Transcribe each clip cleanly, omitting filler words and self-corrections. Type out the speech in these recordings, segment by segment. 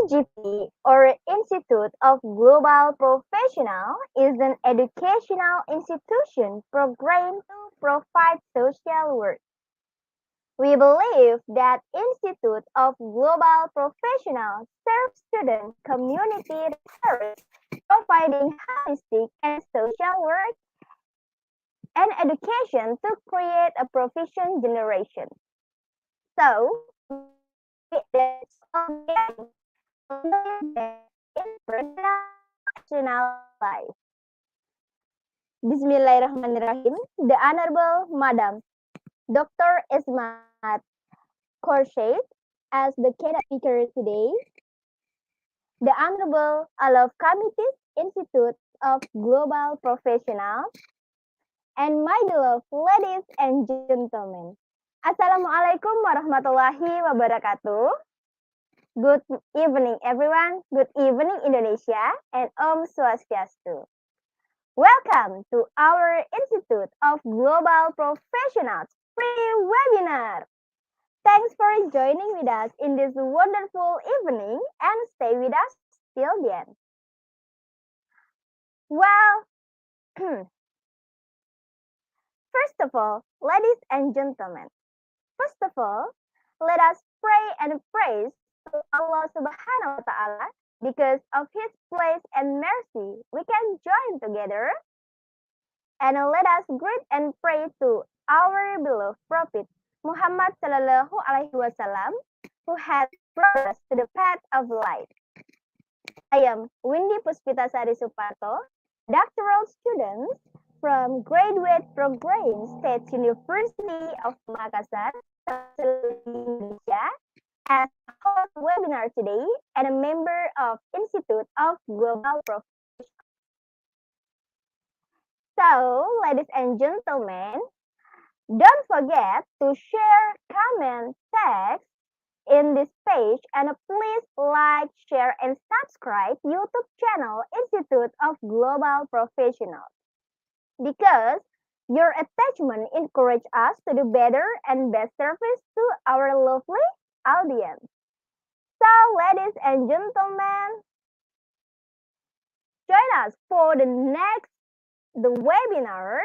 IGP, or Institute of Global Professional, is an educational institution programmed to provide social work. We believe that Institute of Global Professionals serve student community research, providing holistic and social work and education to create a proficient generation. So, we believe that all getting will lead them in personal and professional life. Bismillahirrahmanirrahim. The Honorable Madam Dr. Ismat Khorshid as the keynote speaker today. The Honorable Alaf Committees Institute of Global Professionals and my beloved ladies and gentlemen. Assalamualaikum warahmatullahi wabarakatuh. Good evening everyone, good evening Indonesia, and Om Swastiastu. Welcome to our Institute of Global Professionals pre-webinar. Thanks for joining with us in this wonderful evening and stay with us till the end. Well, first of all, ladies and gentlemen, first of all, let us pray and praise to Allah Subhanahu wa Ta'ala because of His grace and mercy. We can join together and let us greet and pray to our beloved Prophet Muhammad Sallallahu Alaihi Wasallam, who has brought us to the path of light. I am Windy Puspitasari Suparto, doctoral student from Graduate Program State University of Makassar, Indonesia, as a host webinar today and a member of Institute of Global Professionals. So, ladies and gentlemen, don't forget to share, comment, text in this page, and please like, share, and subscribe YouTube channel Institute of Global Professionals because your attachment encourages us to do better and best service to our lovely audience. So, ladies and gentlemen, join us for the webinar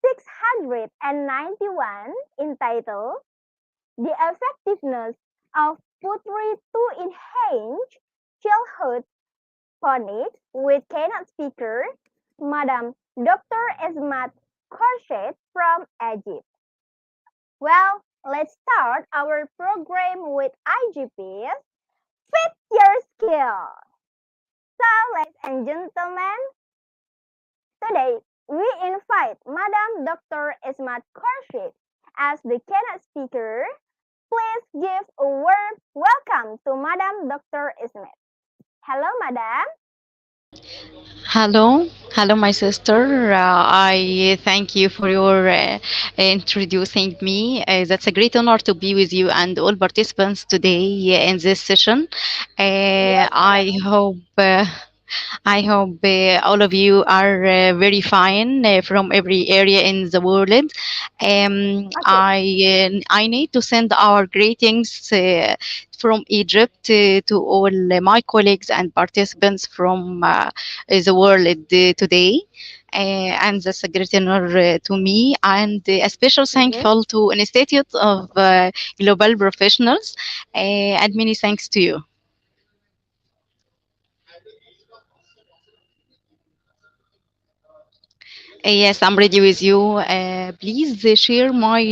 691 entitled The Effectiveness of Putri to Enhance Childhood Phonics with keynote speaker Madam Dr. Ismat Khorshid from Egypt. Well, let's start our program with IGPs. Fit your skills. So, ladies and gentlemen, today we invite Madam Dr. Ismat Khorshid as the keynote speaker. Please give a warm welcome to Madam Dr. Ismat. Hello, Madam. Hello, my sister. I thank you for your introducing me. That's a great honor to be with you and all participants today in this session. Yes, I Madam. hope I hope all of you are very fine from every area in the world. Okay. I need to send our greetings from Egypt to all my colleagues and participants from the world today. And that's a great honor to me, and a special Mhm. thankful to Institute of Global Professionals, and many thanks to you. Yes, I'm ready with you. Please share my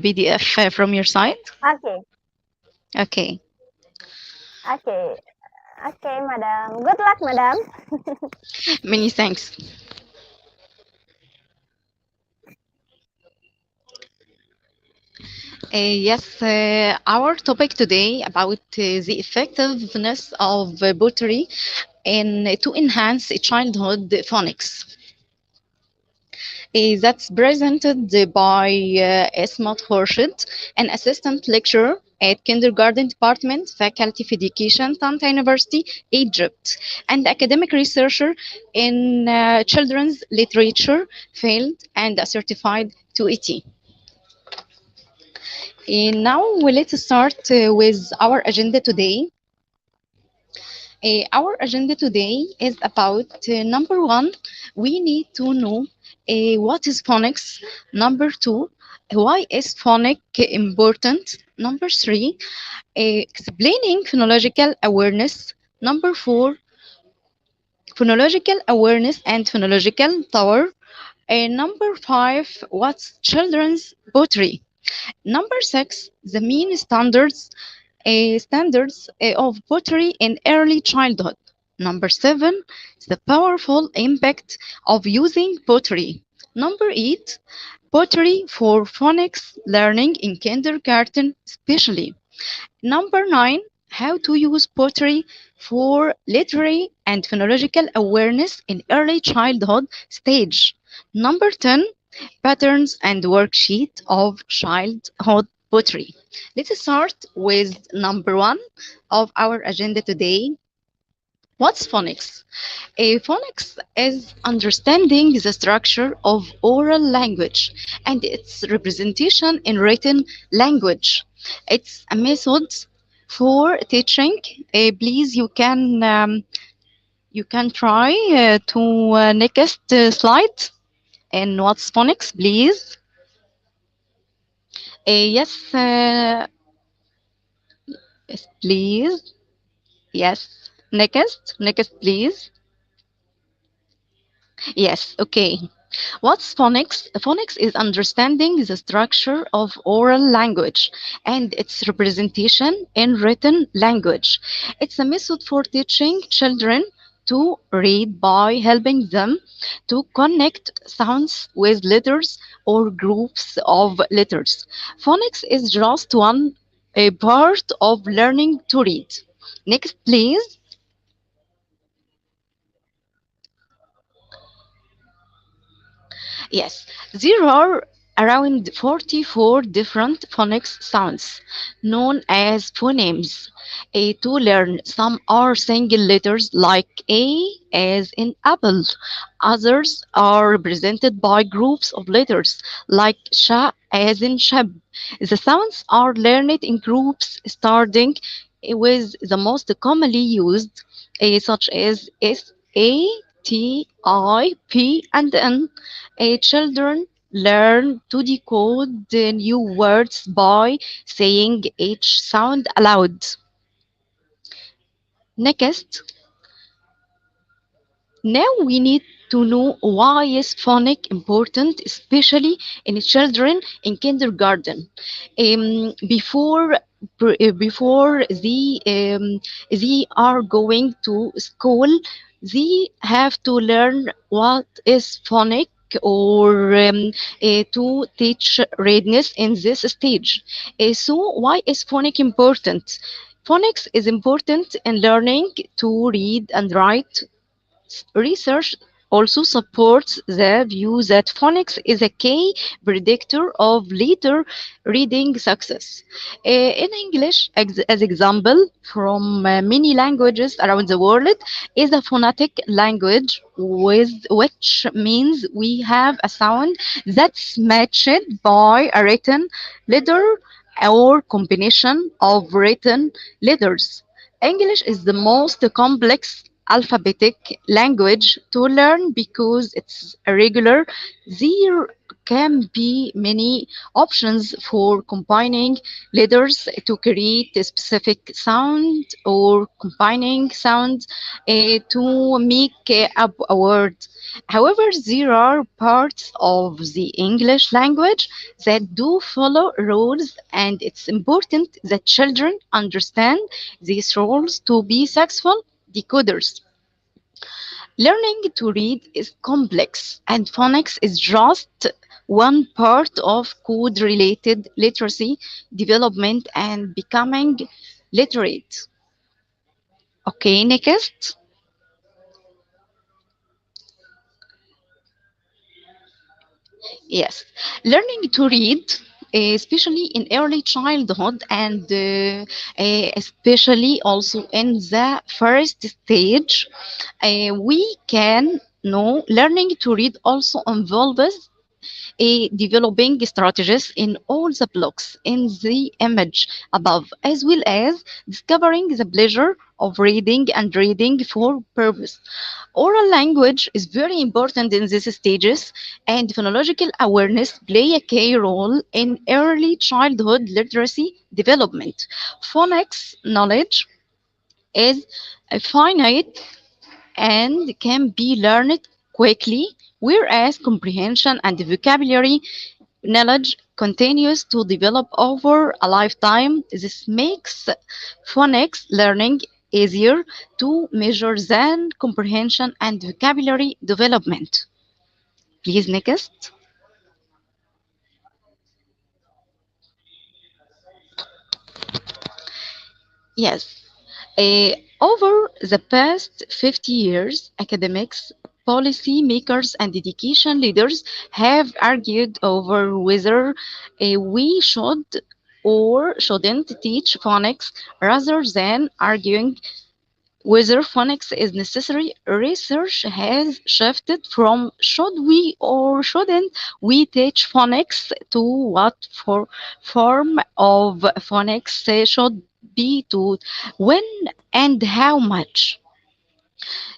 PDF from your side. Okay. Okay, Okay. Okay, Madam. Good luck, Madam. many thanks. Yes, our topic today about the effectiveness of pottery in to enhance childhood phonics. That's presented by Esmat Khorshid, an assistant lecturer at Kindergarten Department, Faculty of Education, Tanta University, Egypt, and academic researcher in children's literature field and a certified 2ET. Now, let's start with our agenda today. Our agenda today is about number one, we need to know what is phonics. Number two, why is phonic important? Number three, explaining phonological awareness. Number four, phonological awareness and phonological tower. Number five, what's children's pottery? Number six, the mean standards of pottery in early childhood. Number seven, the powerful impact of using pottery. Number eight, pottery for phonics learning in kindergarten, especially. Number nine, how to use pottery for literary and phonological awareness in early childhood stage. Number 10, patterns and worksheet of childhood pottery. Let's start with number one of our agenda today. What's phonics? Phonics is understanding the structure of oral language and its representation in written language. It's a method for teaching. Please, you can try to next slide. And what's phonics, please? Yes, yes, please. Yes, next, please. Yes, okay. What's phonics? Phonics is understanding the structure of oral language and its representation in written language. It's a method for teaching children to read by helping them to connect sounds with letters or groups of letters. Phonics is just one a part of learning to read. Next, please. Yes, there are around 44 different phonics sounds known as phonemes. To learn, some are single letters like A as in apple. Others are represented by groups of letters like sha as in shab. The sounds are learned in groups starting with the most commonly used, such as S, A, T, I, P, and N. Children learn to decode the new words by saying each sound aloud. Next, now we need to know why is phonic important, especially in children in kindergarten. Before they are going to school, they have to learn what is phonic or to teach readiness in this stage. So why is phonic important? Phonics is important in learning to read and write. Research also supports the view that phonics is a key predictor of later reading success. In English, as example, from many languages around the world, is a phonetic language, with which means we have a sound that's matched by a written letter or combination of written letters. English is the most complex alphabetic language to learn because it's irregular. There can be many options for combining letters to create a specific sound or combining sounds to make up a word. However, there are parts of the English language that do follow rules, and it's important that children understand these rules to be successful decoders. Learning to read is complex, and phonics is just one part of code related literacy development and becoming literate. Okay, next. Yes, learning to read, especially in early childhood and especially also in the first stage, we can know learning to read also involves developing strategies in all the blocks in the image above, as well as discovering the pleasure of reading and reading for purpose. Oral language is very important in these stages, and phonological awareness play a key role in early childhood literacy development. Phonics knowledge is finite and can be learned quickly, whereas comprehension and vocabulary knowledge continues to develop over a lifetime. This makes phonics learning easier to measure than comprehension and vocabulary development. Please, next. Yes. Over the past 50 years, academics, policy makers, and education leaders have argued over whether we should or shouldn't teach phonics rather than arguing whether phonics is necessary. Research has shifted from should we or shouldn't we teach phonics to what form of phonics should be taught, when and how much.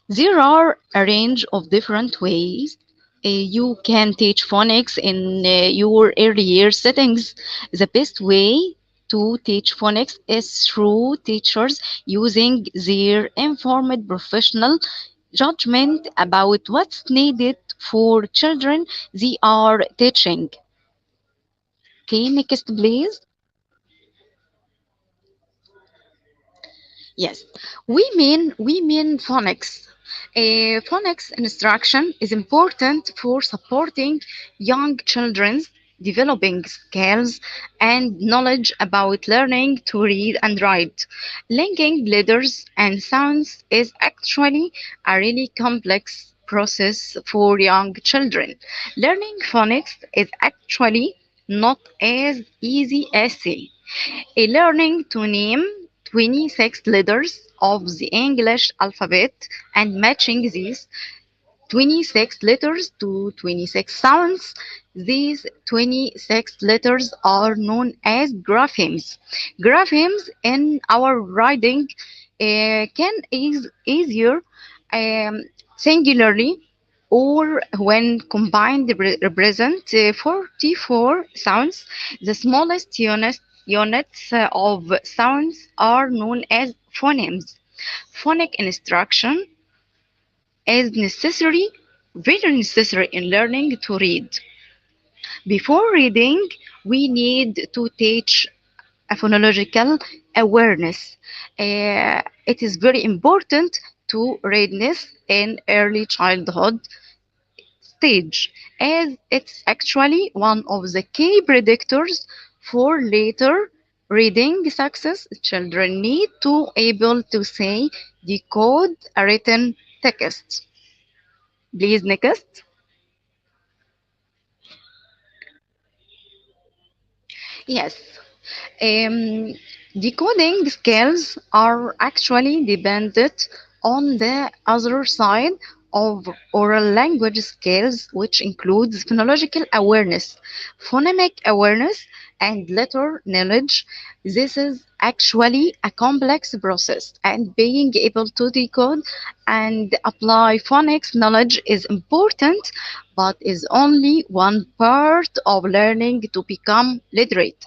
There are a range of different ways you can teach phonics in your early year settings. The best way to teach phonics is through teachers using their informed professional judgment about what's needed for children they are teaching. Okay, next please. Yes, we mean phonics. Phonics instruction is important for supporting young children's developing skills and knowledge about learning to read and write. Linking letters and sounds is actually a really complex process for young children. Learning phonics is actually not as easy as say learning to name 26 letters of the English alphabet and matching these 26 letters to 26 sounds. These 26 letters are known as graphemes. Graphemes in our writing can easier um, singularly or when combined represent 44 sounds. The smallest units of sounds are known as phonemes. Phonic instruction is necessary, very necessary in learning to read. Before reading, we need to teach a phonological awareness. It is very important to readiness in early childhood stage, as it's actually one of the key predictors for later reading success. Children need to able to say, decode a written text. Please, next. Yes. Um, Decoding skills are actually dependent on the other side of oral language skills, which includes phonological awareness, phonemic awareness, and letter knowledge. This is actually a complex process, and being able to decode and apply phonics knowledge is important, but is only one part of learning to become literate.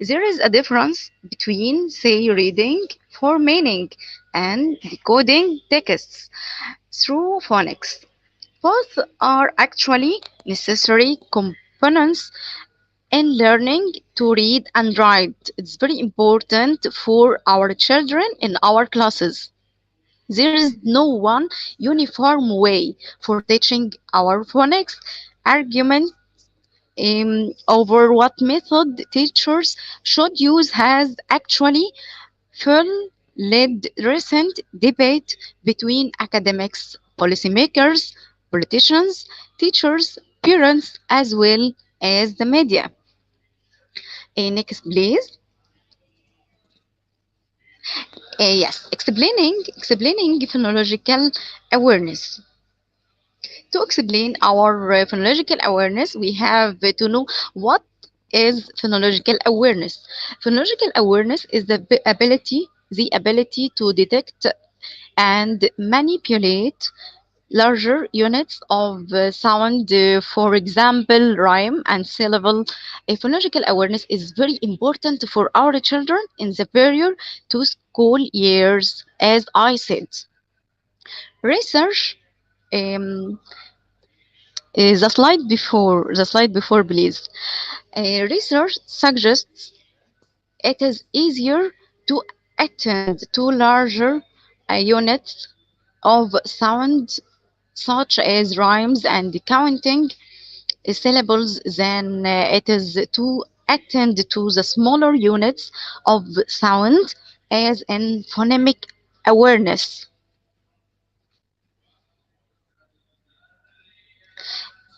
There is a difference between, say, reading for meaning and decoding texts through phonics. Both are actually necessary components in learning to read and write. It's very important for our children in our classes. There is no one uniform way for teaching our phonics. Argument over what method teachers should use has actually full led recent debate between academics, policymakers, politicians, teachers, parents, as well as the media. Next, please. Yes, explaining phonological awareness. To explain our phonological awareness, we have to know what is phonological awareness. Phonological awareness is the ability to detect and manipulate larger units of sound, for example, rhyme and syllable. A phonological awareness is very important for our children in the period to school years, as I said. Research, um, the slide before, please. Research suggests it is easier to attend to larger units of sound, such as rhymes and counting syllables, than it is to attend to the smaller units of sound, as in phonemic awareness.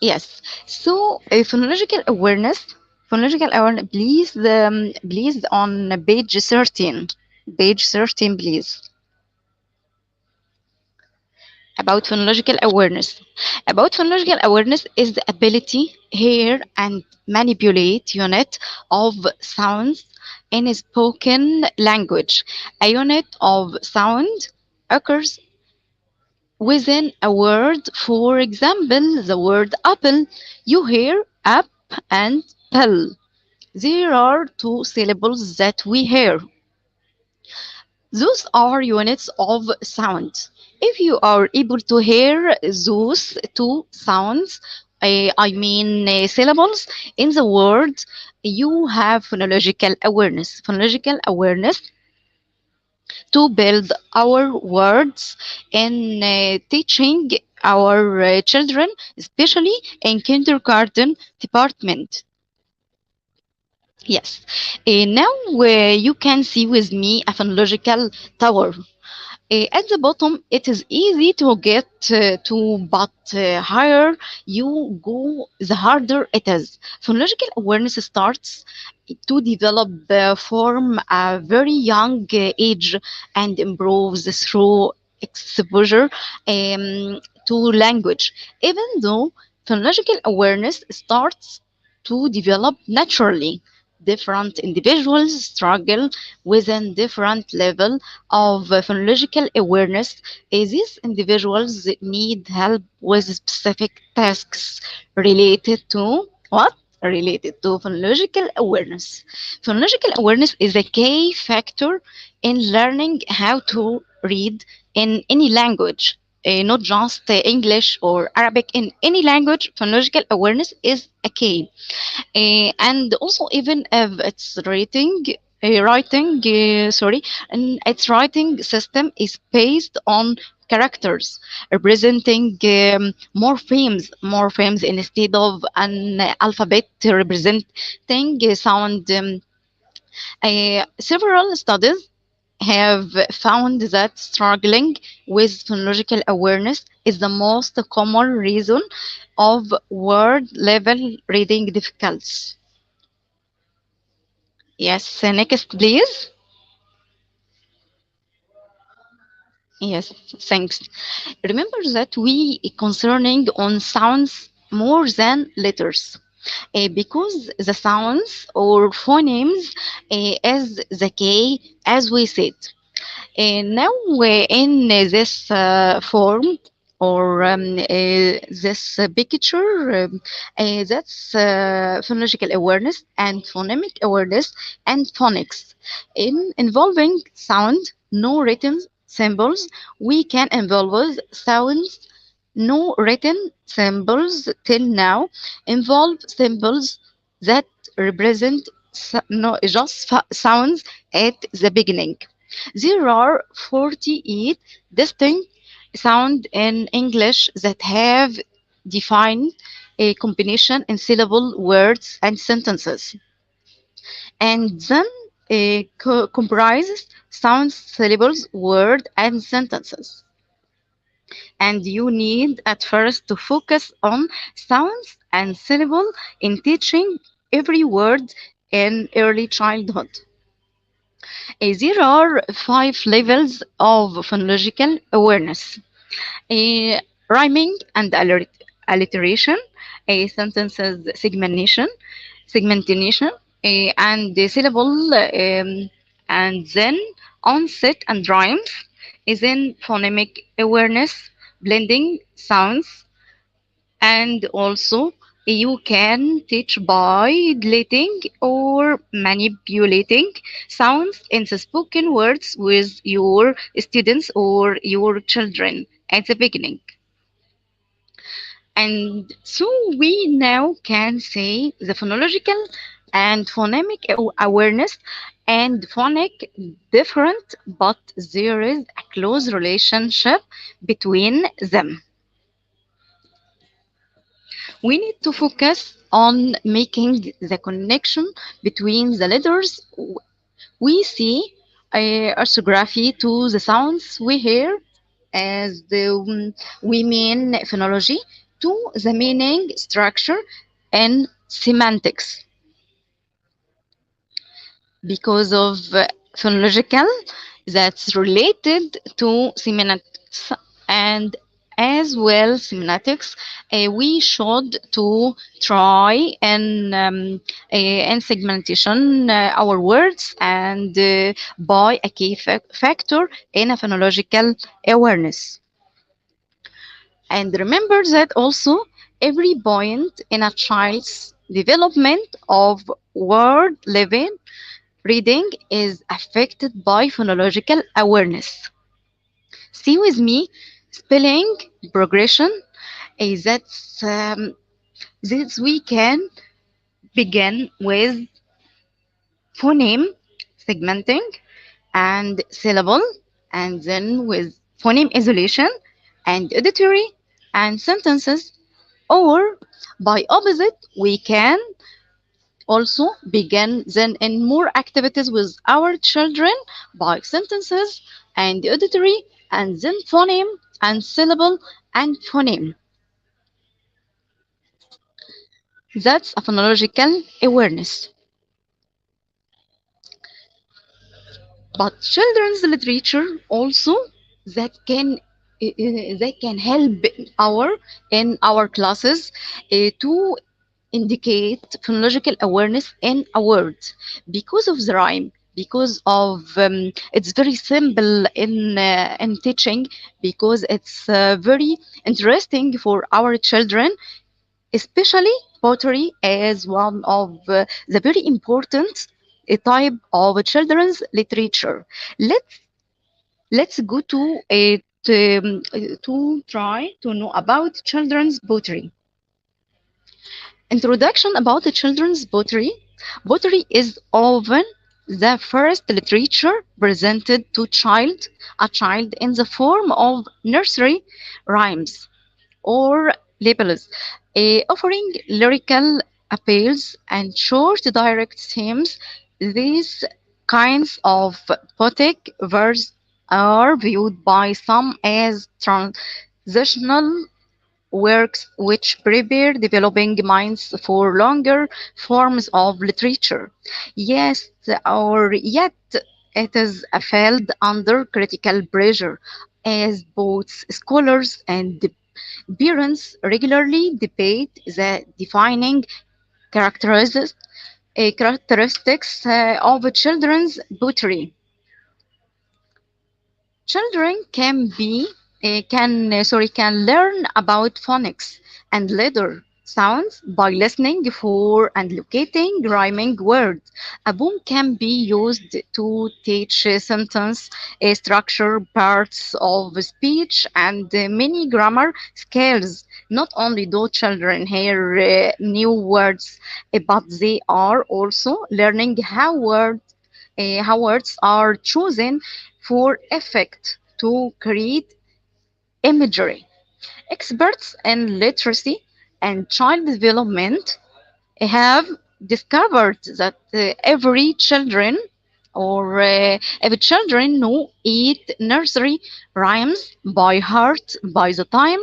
Yes. So, phonological awareness, please, on page 13. Page 13, please. About phonological awareness. About phonological awareness is the ability hear and manipulate unit of sounds in a spoken language. A unit of sound occurs within a word. For example, the word apple. You hear up and pill. There are two syllables that we hear. Those are units of sound. If you are able to hear those two sounds, syllables in the word, you have phonological awareness. Phonological awareness to build our words in teaching our children, especially in kindergarten department. Yes. Now you can see with me a phonological tower. At the bottom, it is easy to get to, but higher you go, the harder it is. Phonological awareness starts to develop from a very young age and improves through exposure to language. Even though phonological awareness starts to develop naturally, different individuals struggle within different level of phonological awareness. These individuals need help with specific tasks related to what? Related to phonological awareness. Phonological awareness is a key factor in learning how to read in any language, not just English or Arabic. In any language, phonological awareness is a key. And also, even if its and its writing system is based on characters representing morphemes instead of an alphabet representing sound. Several studies have found that struggling with phonological awareness is the most common reason of word level reading difficulties. Yes, next, please. Yes, thanks. Remember that we concerning on sounds more than letters, because the sounds or phonemes is the key, as we said. Now, in this form or this picture, that's phonological awareness and phonemic awareness and phonics. In involving sound, no written symbols, we can involve sounds. No written symbols till now involve symbols that represent no, just sounds at the beginning. There are 48 distinct sounds in English that have defined a combination in syllable words and sentences, and then comprises sounds, syllables, word, and sentences. And you need at first to focus on sounds and syllable in teaching every word in early childhood. There are 5 levels of phonological awareness: rhyming and alliteration, segmentation, and the syllable, and then onset and rhymes, is in phonemic awareness, blending sounds, and also you can teach by deleting or manipulating sounds in the spoken words with your students or your children at the beginning. And so we now can say the phonological and phonemic awareness and phonic different, but there is a close relationship between them. We need to focus on making the connection between the letters we see, orthography to the sounds we hear, as we mean phonology to the meaning, structure, and semantics. Because of phonological, that's related to semantics, and as well semantics, we should to try and segmentation our words and by a key factor in a phonological awareness. And remember that also every point in a child's development of word living reading is affected by phonological awareness. See with me, spelling progression is that we can begin with phoneme segmenting and syllable, and then with phoneme isolation and auditory and sentences, or by opposite, we can also begin then in more activities with our children by sentences and auditory and then phoneme and syllable and phoneme. That's a phonological awareness. But children's literature also that can that can help in our classes to indicate phonological awareness in a word because of the rhyme, because of it's very simple in teaching, because it's very interesting for our children, especially pottery as one of the very important type of children's literature. Let's go to try to know about children's pottery. Introduction about the children's pottery. Pottery is often the first literature presented to a child in the form of nursery rhymes or labels, offering lyrical appeals and short direct themes. These kinds of poetic verse are viewed by some as transitional works which prepare developing minds for longer forms of literature. Yes, or yet it is a field under critical pressure, as both scholars and parents regularly debate the defining characteristics of children's poetry. Children can learn about phonics and letter sounds by listening for and locating rhyming words. A poem can be used to teach sentence structure, parts of speech, and many grammar skills. Not only do children hear new words, but they are also learning how words are chosen for effect to create imagery. Experts in literacy and child development have discovered that every children or if children know eight nursery rhymes by heart by the time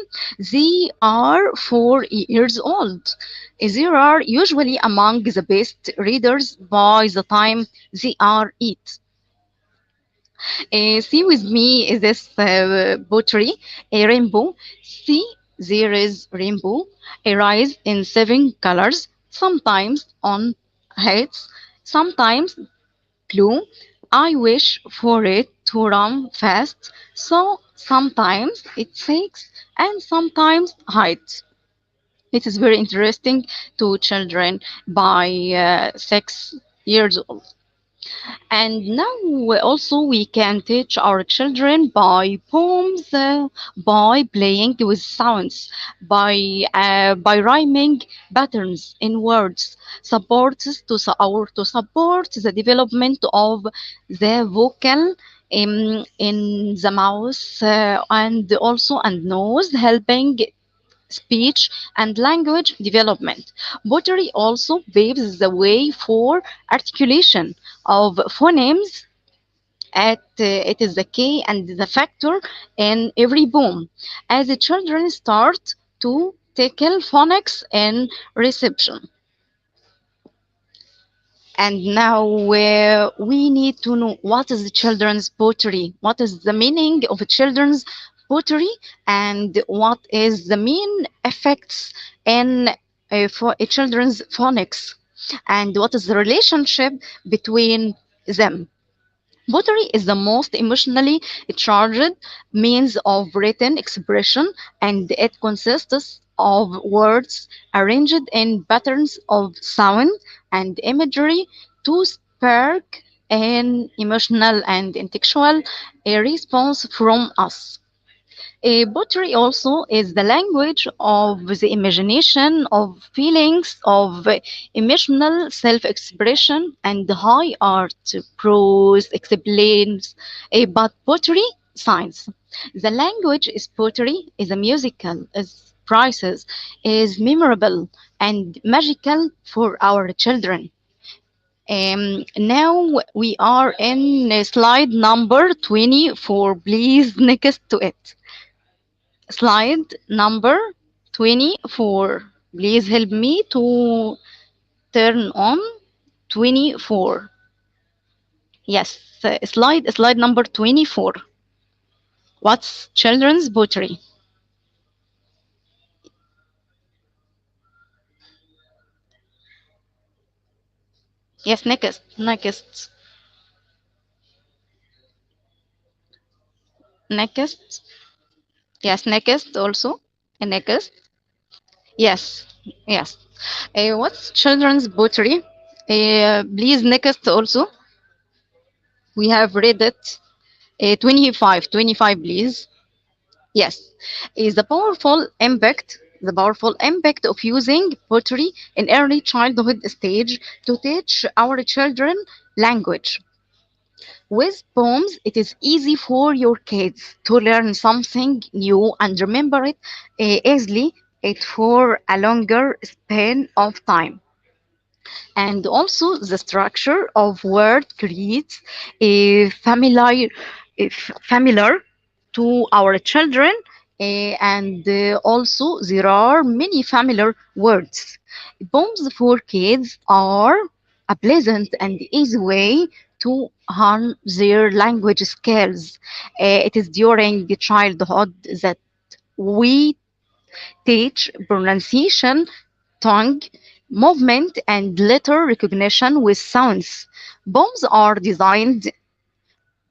they are 4 years old, they are usually among the best readers by the time they are eight. See with me this pottery, a rainbow. See there is rainbow, a rise in seven colors, sometimes on heights, sometimes blue. I wish for it to run fast, so sometimes it sinks and sometimes hides. It is very interesting to children by 6 years old. And now also we can teach our children by poems, by playing with sounds, by rhyming patterns in words, supports to support the development of the vocal in the mouth and also and nose, helping speech and language development. Pottery also paves the way for articulation of phonemes. It is the key and the factor in every poem. As the children start to tackle phonics in reception. And now we need to know what is the children's poetry, what is the meaning of children's poetry, and what is the main effects in for a children's phonics, and what is the relationship between them. Poetry is the most emotionally charged means of written expression, and it consists of words arranged in patterns of sound and imagery to spark an emotional and intellectual response from us. Poetry also is the language of the imagination, of feelings, of emotional self expression, and high art. Prose explains, but poetry, science. The language is poetry, is a musical, is priceless, is memorable, and magical for our children. Now we are in slide number 24. Please, next to it. Slide number 24. Please help me to turn on 24. Yes, slide number 24. What's children's poetry? Yes, next, next. Yes, next also. Next. Yes, yes. What's children's poetry? Please next also. We have read it. 25, please. Yes, is the powerful impact of using pottery in early childhood stage to teach our children language. With poems, it is easy for your kids to learn something new and remember it easily it for a longer span of time. And also the structure of word creates a familiar to our children, and also there are many familiar words. Poems for kids are a pleasant and easy way to hone their language skills. It is during the childhood that we teach pronunciation, tongue movement, and letter recognition with sounds. Poems are designed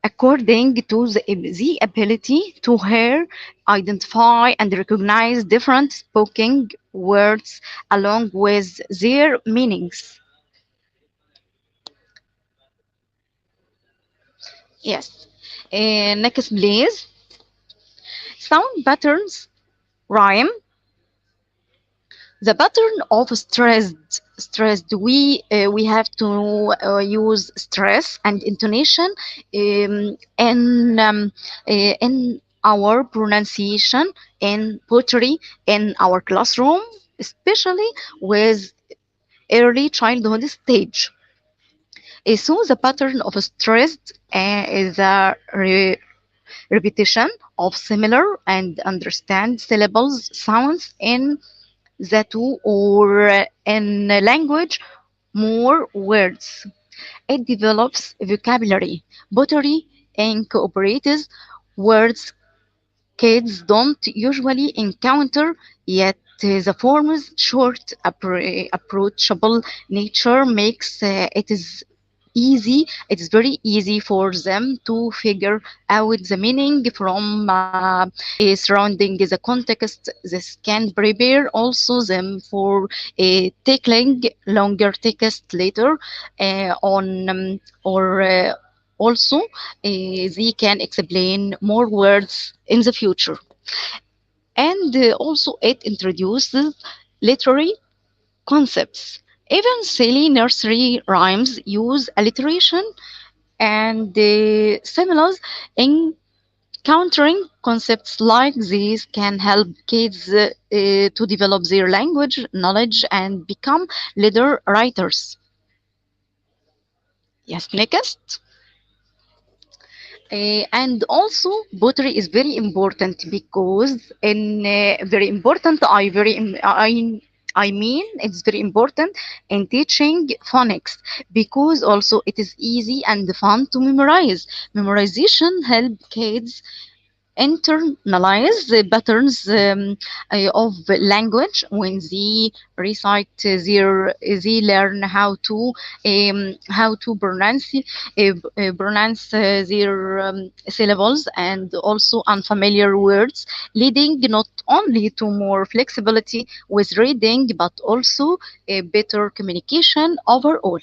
according to the ability to hear, identify, and recognize different spoken words along with their meanings. Yes. Next, please. Sound patterns rhyme. The pattern of stressed, we have to use stress and intonation in our pronunciation in poetry in our classroom, especially with early childhood stage. So the pattern of stressed is a repetition of similar and understand syllables sounds in the two or in language more words. It develops vocabulary. Pottery incorporates words kids don't usually encounter, yet the form's short, approachable nature makes it is very easy for them to figure out the meaning from surrounding the context. This can prepare also them for tackling longer text later on or also they can explain more words in the future. And also it introduces literary concepts. Even silly nursery rhymes use alliteration and similes. Encountering concepts like these can help kids to develop their language knowledge and become leader writers. Yes, next. And also pottery is very important because in very important I mean it's very important in teaching phonics because also it is easy and fun to memorize. Memorization help kids internalize the patterns of language. When they recite they learn how to pronounce their syllables and also unfamiliar words, leading not only to more flexibility with reading but also a better communication overall.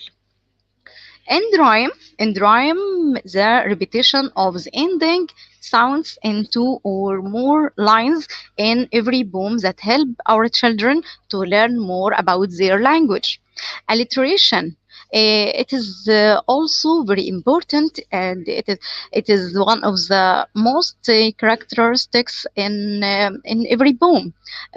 And rhyme, the repetition of the ending sounds in two or more lines in every poem that help our children to learn more about their language. Alliteration. It is also very important, and it is one of the most characteristics in every poem.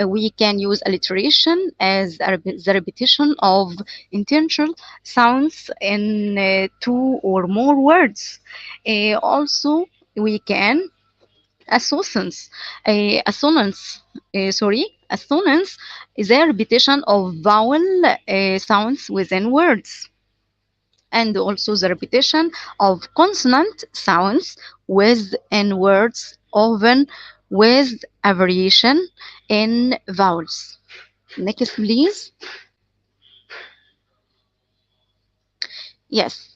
We can use alliteration as the repetition of intentional sounds in two or more words. Also, we can assonance. Assonance is a repetition of vowel sounds within words, and also the repetition of consonant sounds within words, often with a variation in vowels. Next, please. Yes.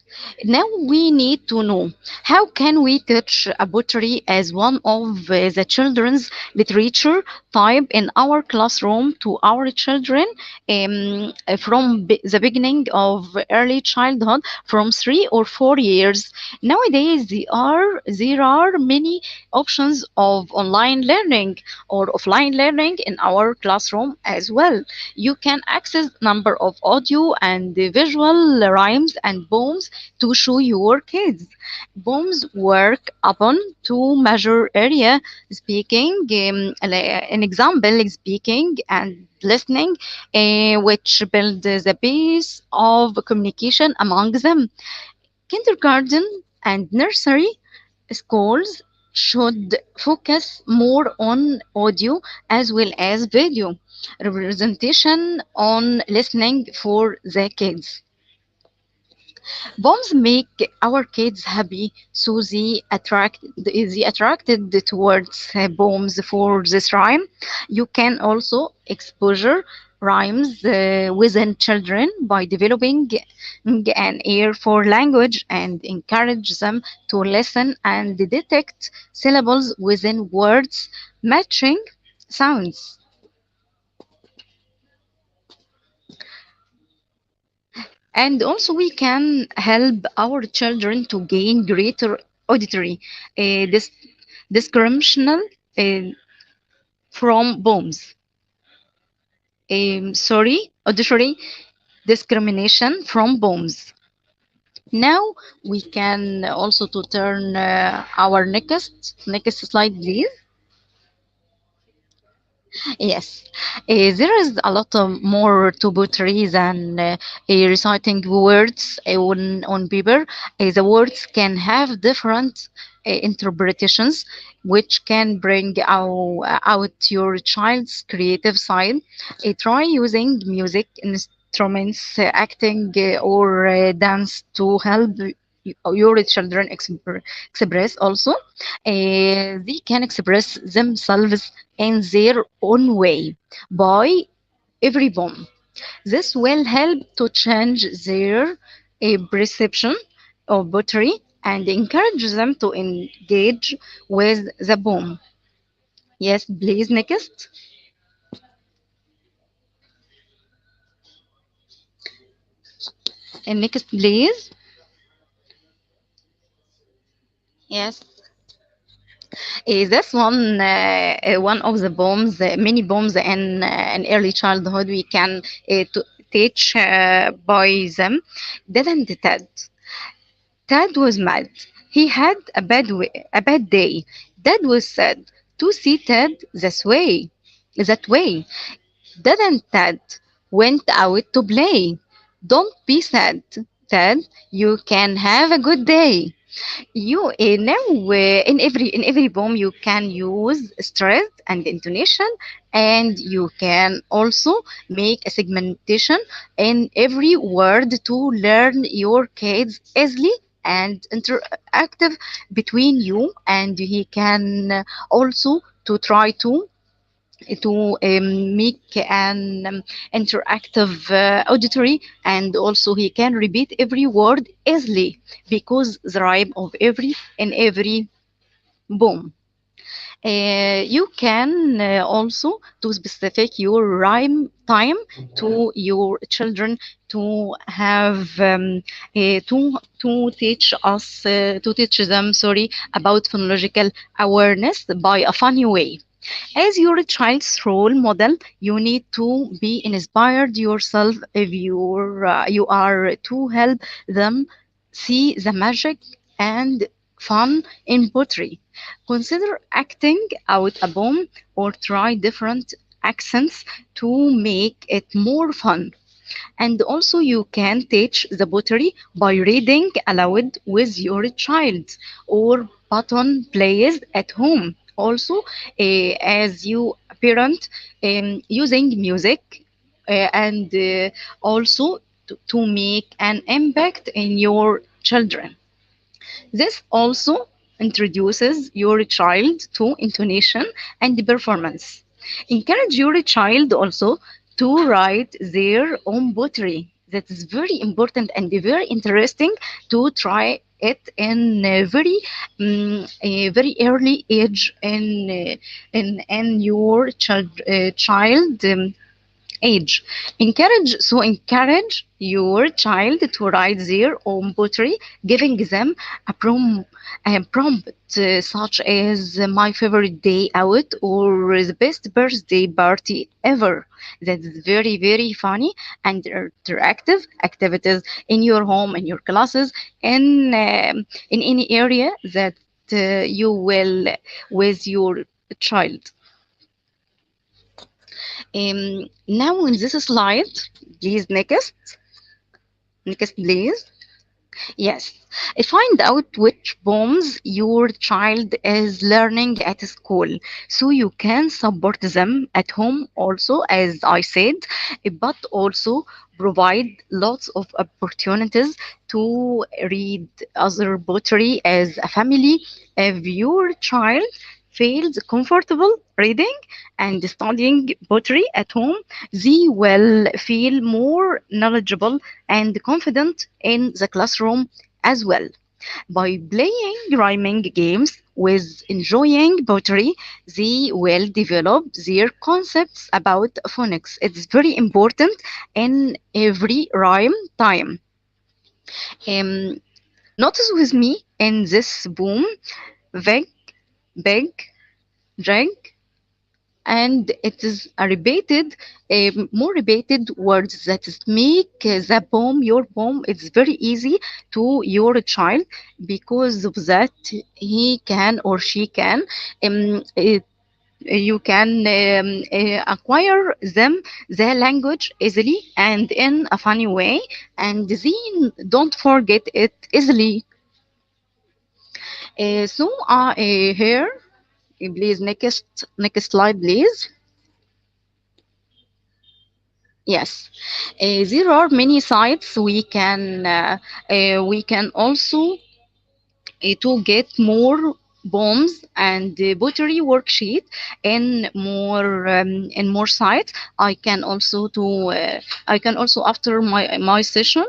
Now we need to know how can we teach a pottery as one of the children's literature type in our classroom to our children from the beginning of early childhood from 3 or 4 years. Nowadays there are many options of online learning or offline learning in our classroom as well. You can access number of audio and visual rhymes and poems to show your kids. Poems work upon to measure area speaking, an example speaking and listening, which build the base of communication among them. Kindergarten and nursery schools should focus more on audio as well as video representation on listening for the kids. Bombs make our kids happy, so they attracted towards bombs for this rhyme. You can also exposure rhymes within children by developing an ear for language and encourage them to listen and detect syllables within words matching sounds. And also, we can help our children to gain greater auditory discriminational uh, from bombs. Auditory discrimination from bombs. Now we can also to turn our next slide, please. Yes, there is a lot of more to poetry than reciting words on paper. The words can have different interpretations, which can bring out your child's creative side. Try using music instruments, acting, or dance to help your children express also. They can express themselves in their own way by every poem. This will help to change their perception of poetry and encourage them to engage with the poem. Yes, please, next. And next, please. Yes. This one of the poems, many poems in early childhood we can teach by them. Didn't Ted? Ted was mad. He had a bad day. Dad was sad to see Ted this way, that way. Didn't Ted went out to play? Don't be sad, Ted. You can have a good day. You now in every poem you can use stress and intonation, and you can also make a segmentation in every word to learn your kids easily and interactive between you, and he can also to try to make an interactive auditory, and also he can repeat every word easily because the rhyme of every boom. You can also to specific your rhyme time to your children to have to teach them, sorry, about phonological awareness by a funny way. As your child's role model, you need to be inspired yourself if you are to help them see the magic and fun in pottery. Consider acting out a poem or try different accents to make it more fun. And also, you can teach the pottery by reading aloud with your child or button plays at home. Also, as you parent, using music and also to make an impact in your children. This also introduces your child to intonation and performance. Encourage your child also to write their own poetry. That is very important and very interesting to try it in a very early age in your child age. Encourage your child to write their own poetry, giving them a prompt such as my favorite day out or the best birthday party ever. That's very funny and interactive activities in your home, in your classes, in any area that you will with your child. Now in this slide, please next please. Yes, find out which poems your child is learning at school so you can support them at home also, as I said, but also provide lots of opportunities to read other poetry as a family. If your child feels comfortable reading and studying poetry at home, they will feel more knowledgeable and confident in the classroom as well. By playing rhyming games with enjoying poetry, they will develop their concepts about phonics. It's very important in every rhyme time. Um, Notice with me in this boom, veg, big, drag, and it is a repeated more repeated words that is make the poem your poem. It's very easy to your child because of that he can or she can you can acquire them the language easily and in a funny way, and then don't forget it easily. Here, please next slide please. Yes, there are many sites we can also to get more bombs and pottery worksheet in more sites. I can also to I can also after my session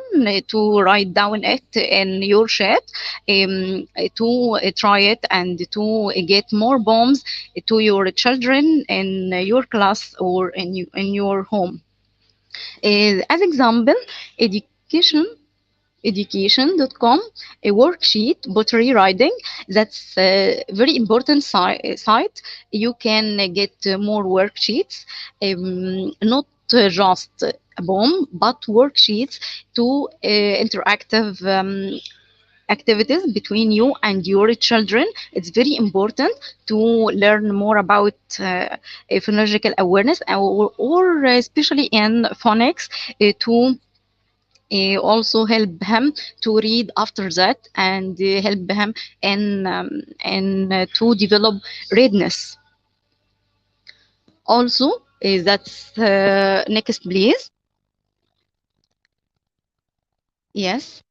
to write down it in your chat to try it and to get more bombs to your children in your class or in your home. As example, education education.com, a worksheet pottery writing. That's a very important site. You can get more worksheets, not just a bomb but worksheets to interactive activities between you and your children. It's very important to learn more about phonological awareness, or especially in phonics, to also help him to read after that, and help him in to develop readiness. Also, that's next, please. Yes.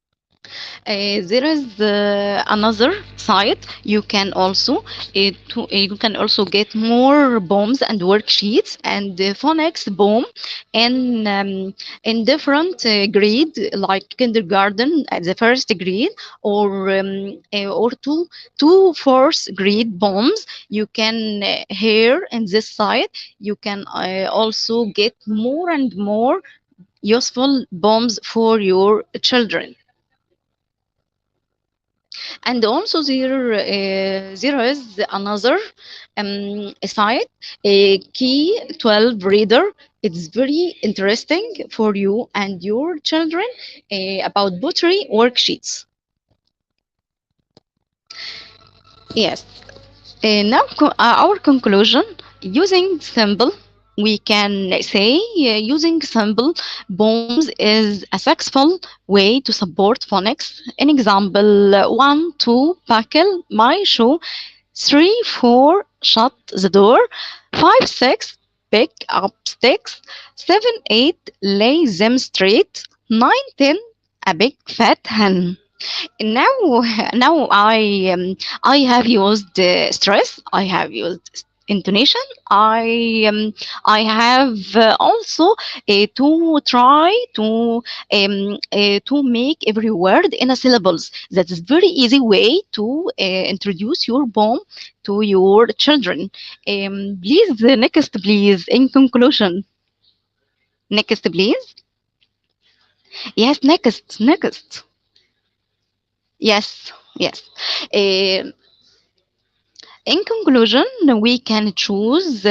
There is another site you can also you can also get more bombs and worksheets and phonics bomb in different grade, like kindergarten at the first grade, or two fourth grade bombs. You can hear in this site. You can also get more and more useful bombs for your children. And also there is another site, a key 12 reader. It's very interesting for you and your children, about pottery worksheets. Yes. Now, our conclusion: using symbol, we can say using symbol bombs is a successful way to support phonics. An example: 1, 2, buckle my shoe; 3, 4, shut the door; 5, 6, pick up sticks; 7, 8, lay them straight; 9, 10, a big fat hen. Now I have used stress, I have used intonation, I have also to try to make every word in a syllables. That's very easy way to introduce your poem to your children. Please, next, please, in conclusion. Next, please. Yes, next. Yes, yes. Um In conclusion, we can choose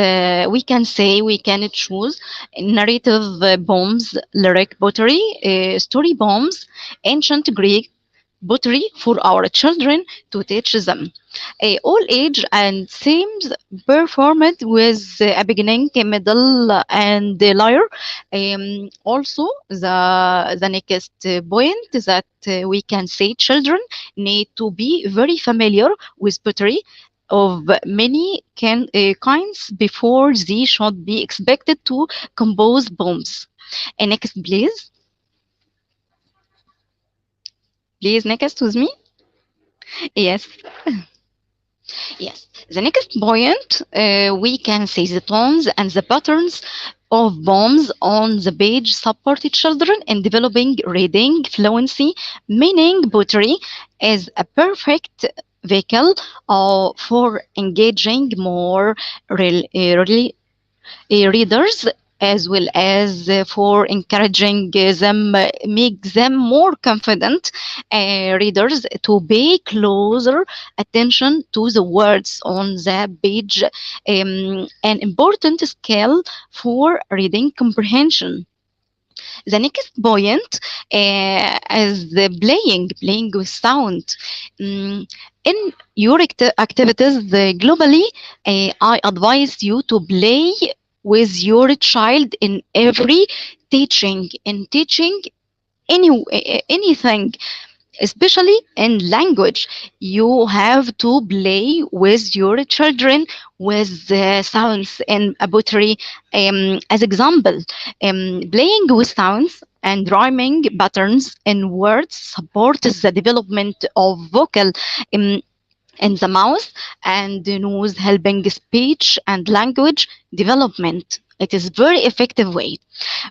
narrative poems, lyric poetry, story poems, ancient Greek pottery for our children to teach them. All age and themes performed with a beginning, a middle, and a lyre. Also, the next point that we can say children need to be very familiar with pottery of many kinds before they should be expected to compose poems. Next, please. Please, next with me. Yes. Yes. The next point, we can see the tones and the patterns of poems on the page support children in developing reading fluency, meaning poetry is a perfect vehicle for engaging more really readers, as well as for encouraging them, make them more confident readers to pay closer attention to the words on the page, an important skill for reading comprehension. The next point is the playing with sound. Mm, in your activities globally, I advise you to play with your child in every teaching, in teaching anything. especially in language. You have to play with your children with the sounds and poetry. As example, playing with sounds and rhyming patterns in words supports the development of vocal um, in the mouth and the nose, helping speech and language development. It is very effective way.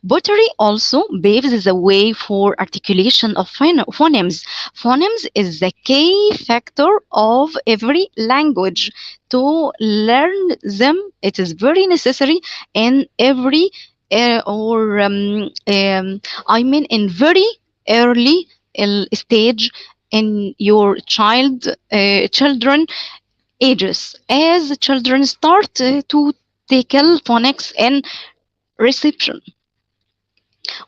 Pottery also paves the way for articulation of phonemes. Phonemes is the key factor of every language. To learn them, it is very necessary in every or I mean in very early stage in your children ages, as children start to tackle phonics and reception.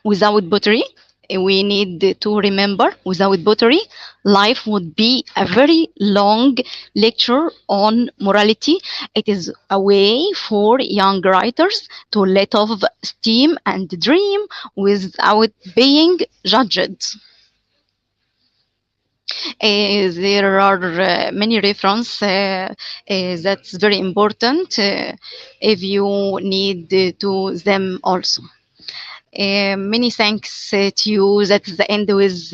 Without pottery, we need to remember, without pottery, life would be a very long lecture on morality. It is a way for young writers to let off steam and dream without being judged. There are many references that's very important if you need to them also. Many thanks to you. That's the end with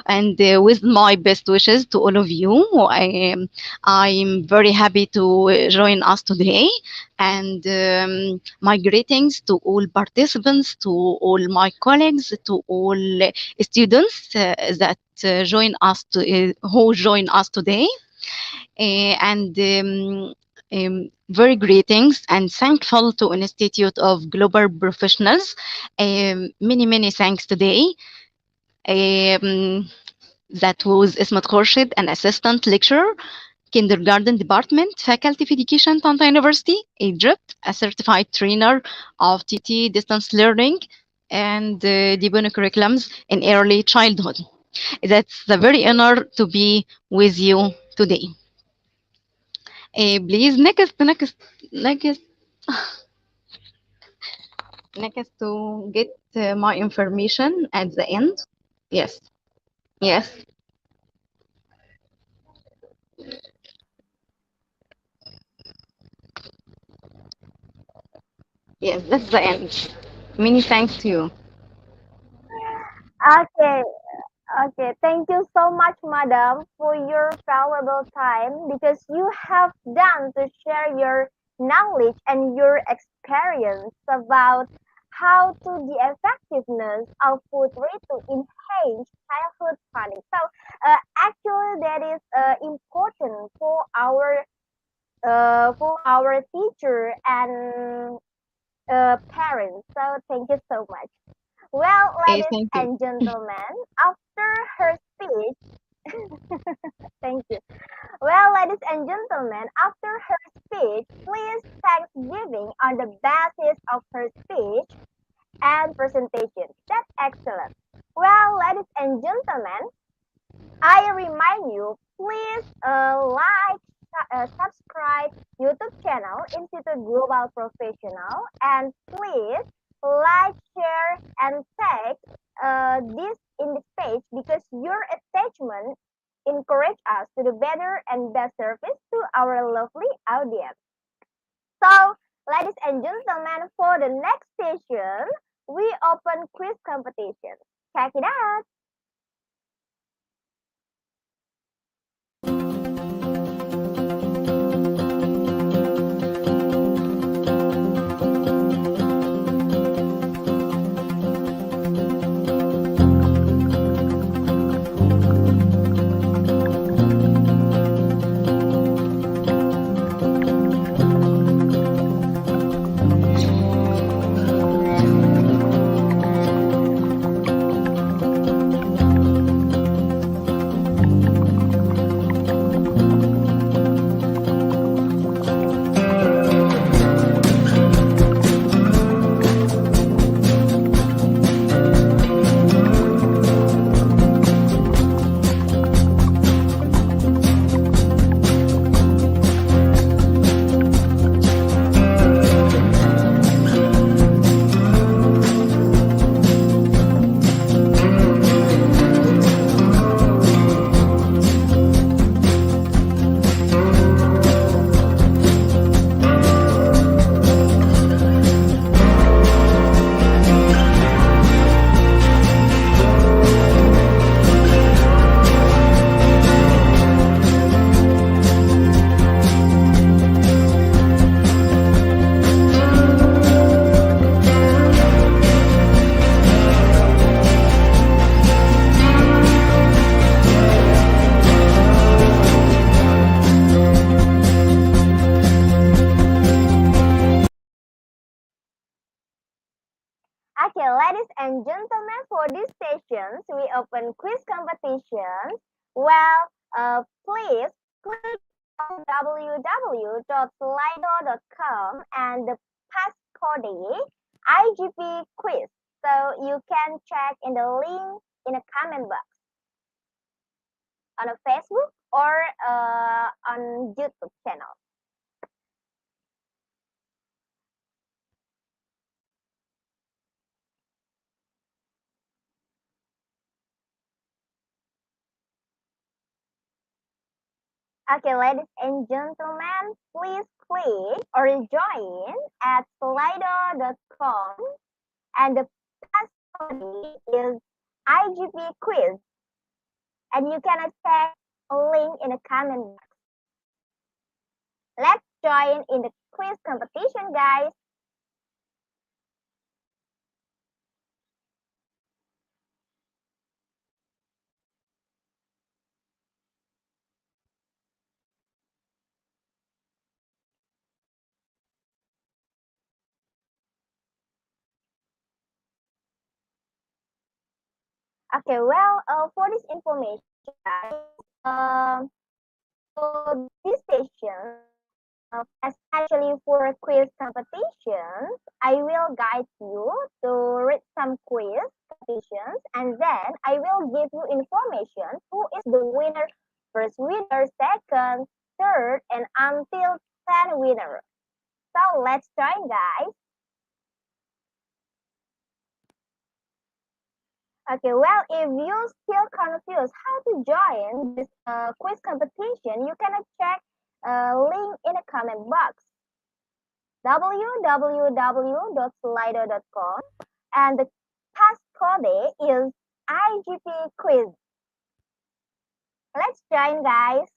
and with my best wishes to all of you. I'm very happy to join us today, and my greetings to all participants, to all my colleagues, to all students that who join us today. And very greetings and thankful to Institute of Global Professionals. Many thanks today. Um, that was Ismat Khorshid, an assistant lecturer, kindergarten department, faculty of education, Tanta University, Egypt, a certified trainer of TT distance learning and Dibuna curriculums in early childhood. That's a very honor to be with you today. Please, next to get my information at the end. Yes, yes, yes, that's the end. Many thanks to you. Okay, okay. Thank you so much, madam, for your valuable time because you have done to share your knowledge and your experience about how to the effectiveness of poetry to enhance childhood planning. So, actually, that is important for our teacher and parents. So, thank you so much. Well, ladies Thank you. and gentlemen, after her speech, thank you. Well, ladies and gentlemen, after her speech, please Thanksgiving on the basis of her speech and presentation. That's excellent. Well, ladies and gentlemen, I remind you, please subscribe YouTube channel Institute Global Professional, and please like, share, and tag this in this page because your attachment encourage us to do better and best service to our lovely audience. So, ladies and gentlemen, for the next session, we open quiz competition. Check it out. Okay, ladies and gentlemen, for these sessions, we open quiz competitions. Well, please click on www.slido.com and the passcode IGP quiz. So you can check in the link in the comment box on a Facebook or on YouTube channel. Okay, ladies and gentlemen, please click or join at slido.com and the passcode is IGP quiz and you can check a link in the comment box. Let's join in the quiz competition, guys. Okay, well, for this information, guys, for this session, especially for quiz competitions, I will guide you to read some quiz competitions and then I will give you information who is the winner, first winner, second, third, and until 10 winner. So let's join, guys. Okay, well, if you still confused how to join this quiz competition, you can check link in the comment box www.slido.com and the passcode is IGP quiz. Let's join, guys.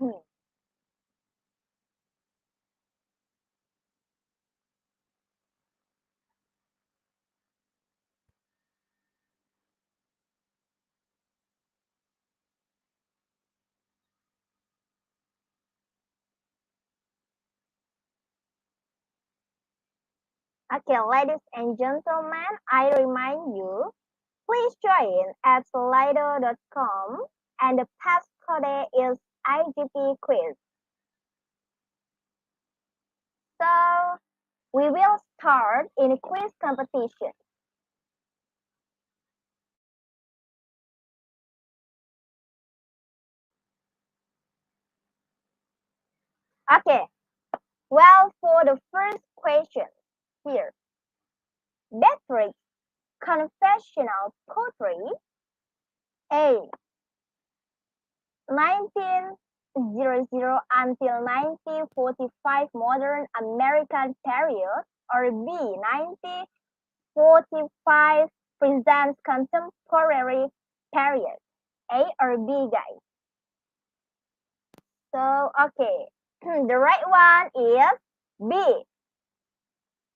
Hmm. Okay, ladies and gentlemen, I remind you, please join at slido.com and the passcode is IGP quiz. So we will start in a quiz competition. Okay, well, for the first question here, Beatrix confessional poetry, A. 1900 until 1945 modern American period, or B. 1945 present contemporary period. A or B, guys? So, okay, the right one is B.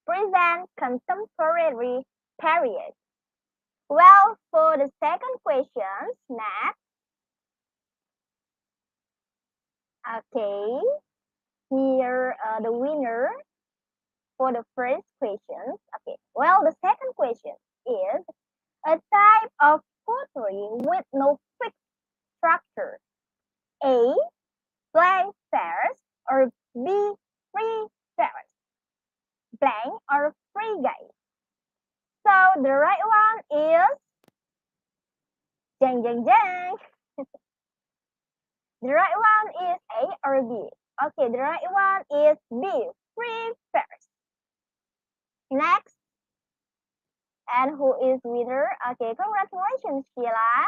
Present contemporary period. Well, for the second question, next, okay, here the winner for the first question. Okay, well, the second question is a type of pottery with no fixed structure. A. Blank pairs or B. Free pairs. Blank or free, guys. So the right one is jang jang jang. The right one is A or B. Okay, the right one is B. Free pairs. Next, and who is winner? Okay, congratulations, Sheila.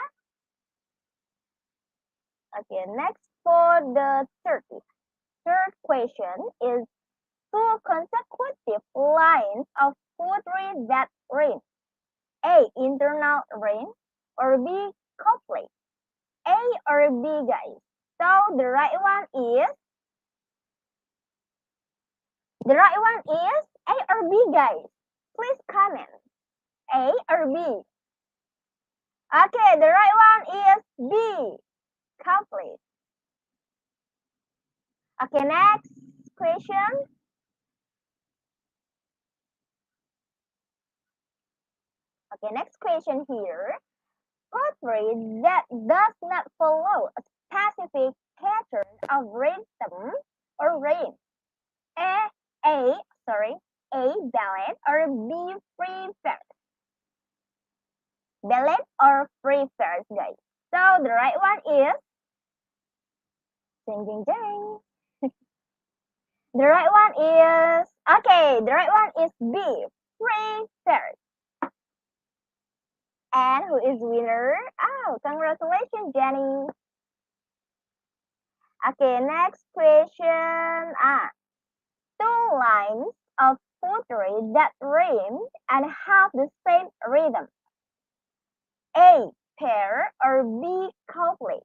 Okay, next for the third question is two consecutive lines of poetry that rhyme. A. Internal rhyme or B. Couplet. A or B, guys? So the right one is A or B, guys. Please comment. A or B? Okay, the right one is B. Complete. Okay, next question. Okay, next question here. Poetry that does not follow a specific pattern of rhythm or rhyme. A, A, sorry, A, ballad or B, free verse. Ballad or free verse, guys. So the right one is ding ding ding. The right one is okay. The right one is B, free verse. And who is winner? Oh, congratulations, Jenny. Okay, next question. Two lines of poetry that rhyme and have the same rhythm. A, pair or B, couplet.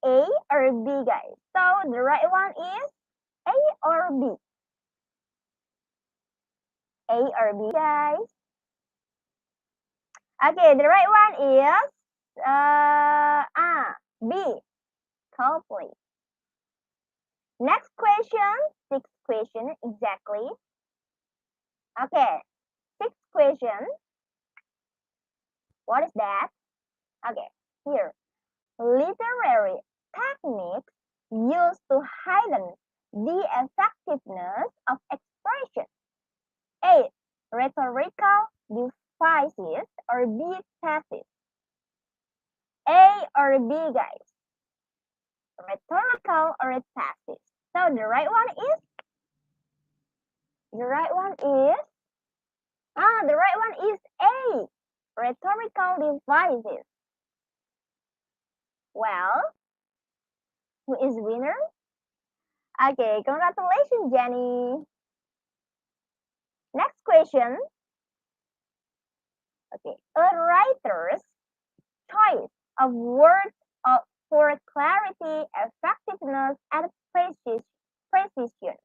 A or B, guys. So the right one is A or B. A or B, guys. Okay, the right one is B, couplet. Next question, sixth question exactly. Okay, sixth question. What is that? Okay, here. Literary techniques used to heighten the effectiveness of expression. A. Rhetorical devices or B. thesis. A or B, guys? Rhetorical or thesis? So the right one is A. Rhetorical devices. Well, who is winner? Okay, congratulations, Jenny. Next question. Okay, a writer's choice of words for clarity, effectiveness, and precision.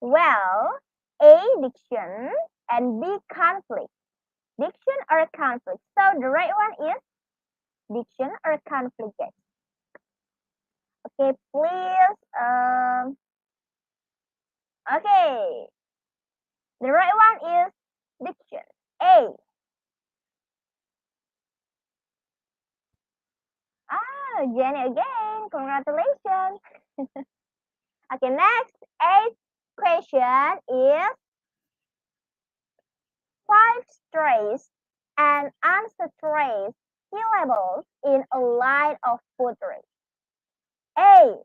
Well, A, diction, and B, conflict. Diction or conflict? So the right one is diction or conflict, guys. Okay, please. Okay, the right one is diction. A. Jenny again. Congratulations. Okay, next eighth question is five stressed and unstressed syllables in a line of poetry. A.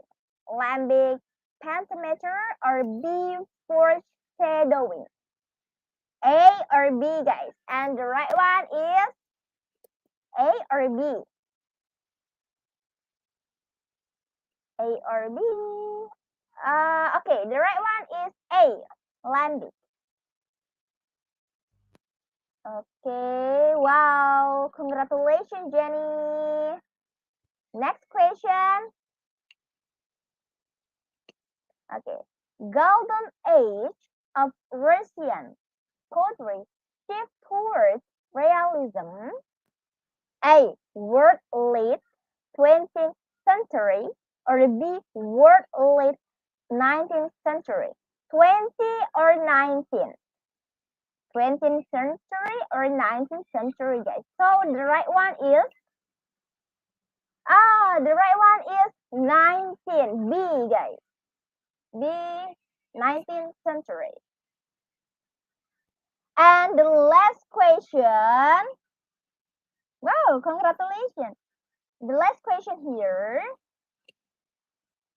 Lambic pentameter or B. Foreshadowing. A or B, guys. And the right one is A or B. A or B. Okay, the right one is A. Lambic. Okay, wow. Congratulations, Jenny. Next question. Okay. Golden age of Russian poetry shift towards realism. A. Word late 20th century or B. Word late 19th century. 20 or 19? 20th century or 19th century, guys. So the right one is the right one is 19. B, guys. B, 19th century. And the last question. Wow, congratulations. The last question here.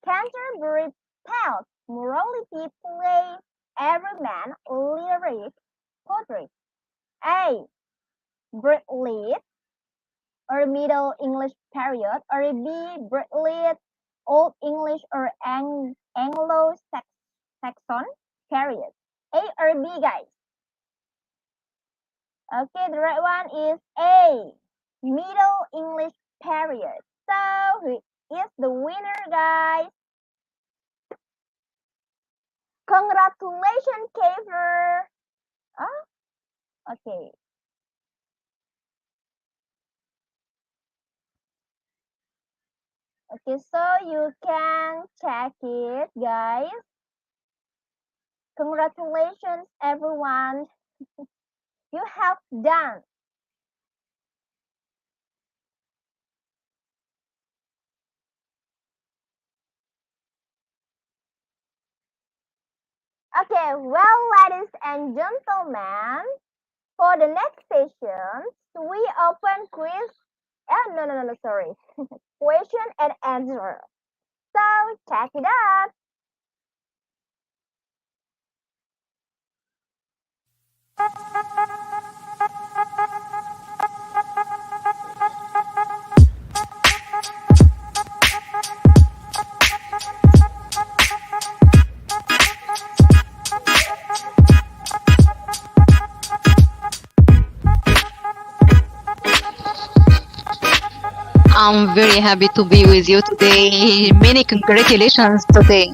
Canterbury tells morality play every man lyric poetry. A. Brit or Middle English period, or B. Brit Old English or Anglo-Saxon period. A or B, guys? Okay, the right one is A. Middle English period. So, who is the winner, guys? Congratulations, Kaver. Oh, okay. Okay, so you can check it, guys. Congratulations, everyone. You have done. Okay, well, ladies and gentlemen, for the next session, we open quiz. No, sorry. Question and answer. So, check it out. I'm very happy to be with you today. Many congratulations today.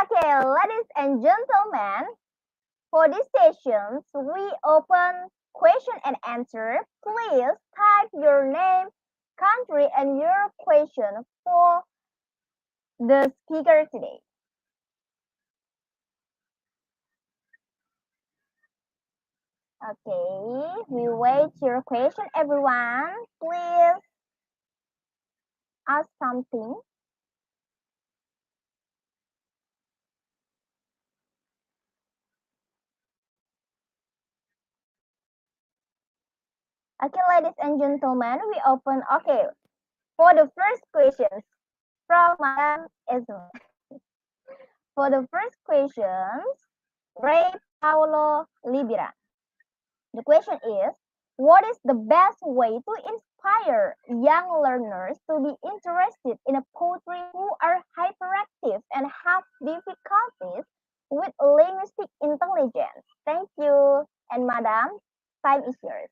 Okay, ladies and gentlemen, for these sessions, we open question and answer. Please type your name, country, and your question for the speaker today. Okay, we wait your question, everyone. Please ask something. Okay, ladies and gentlemen, we open. Okay, for the first questions from Madam Esme. For the first questions, Ray Paulo Libera. The question is, what is the best way to inspire young learners to be interested in a poetry who are hyperactive and have difficulties with linguistic intelligence? Thank you. And Madam, time is yours.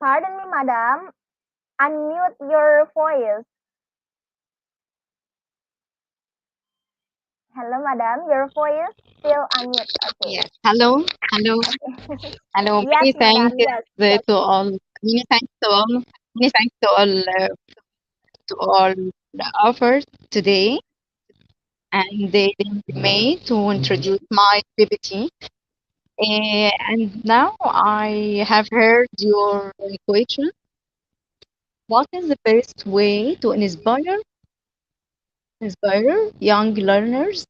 Pardon me, Madam. Unmute your voice. Hello, Madam. Your voice still unmute. Okay. Yes. Hello, hello, Okay. hello. Yes, Many thanks Madam. Yes. Yes. to all. Many thanks to all. Many thanks to all the offers today, and they me to introduce my PPT. And now I have heard your question. What is the best way to inspire young learners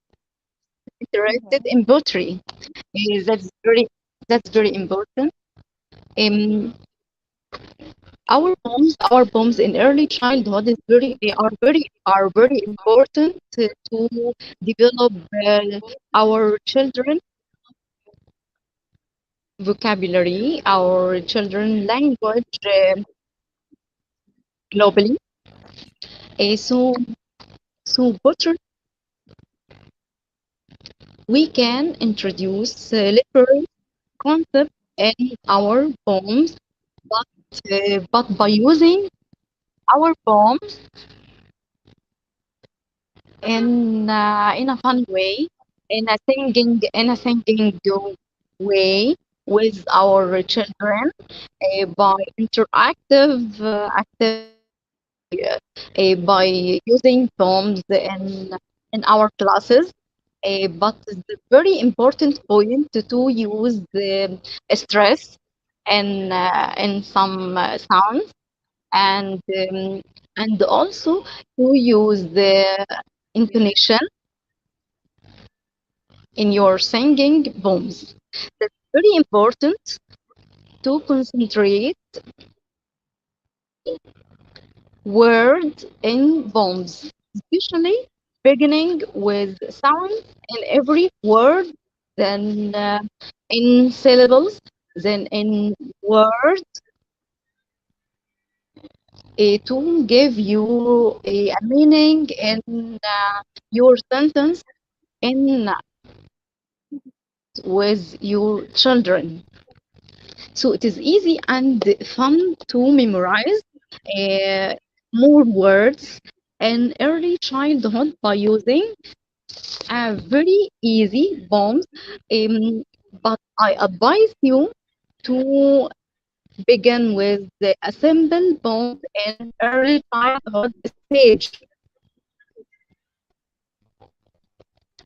interested Mhm. in poetry? That's very important. Um, our poems in early childhood are very important to develop our children vocabulary, our children language globally. So poetry we can introduce literary concepts in our poems, but by using our poems in a fun way, in a singing way with our children by interactive activities by using poems in our classes. But the very important point to use the stress in some sounds and and also to use the intonation in your singing poems. That's very important to concentrate every word in poems, especially beginning with sound in every word, then in syllables, then in words, to give you a meaning in your sentence in with your children. So it is easy and fun to memorize uh, more words in early childhood by using a very easy poems. Um, but I advise you to begin with a simple poems in early childhood stage.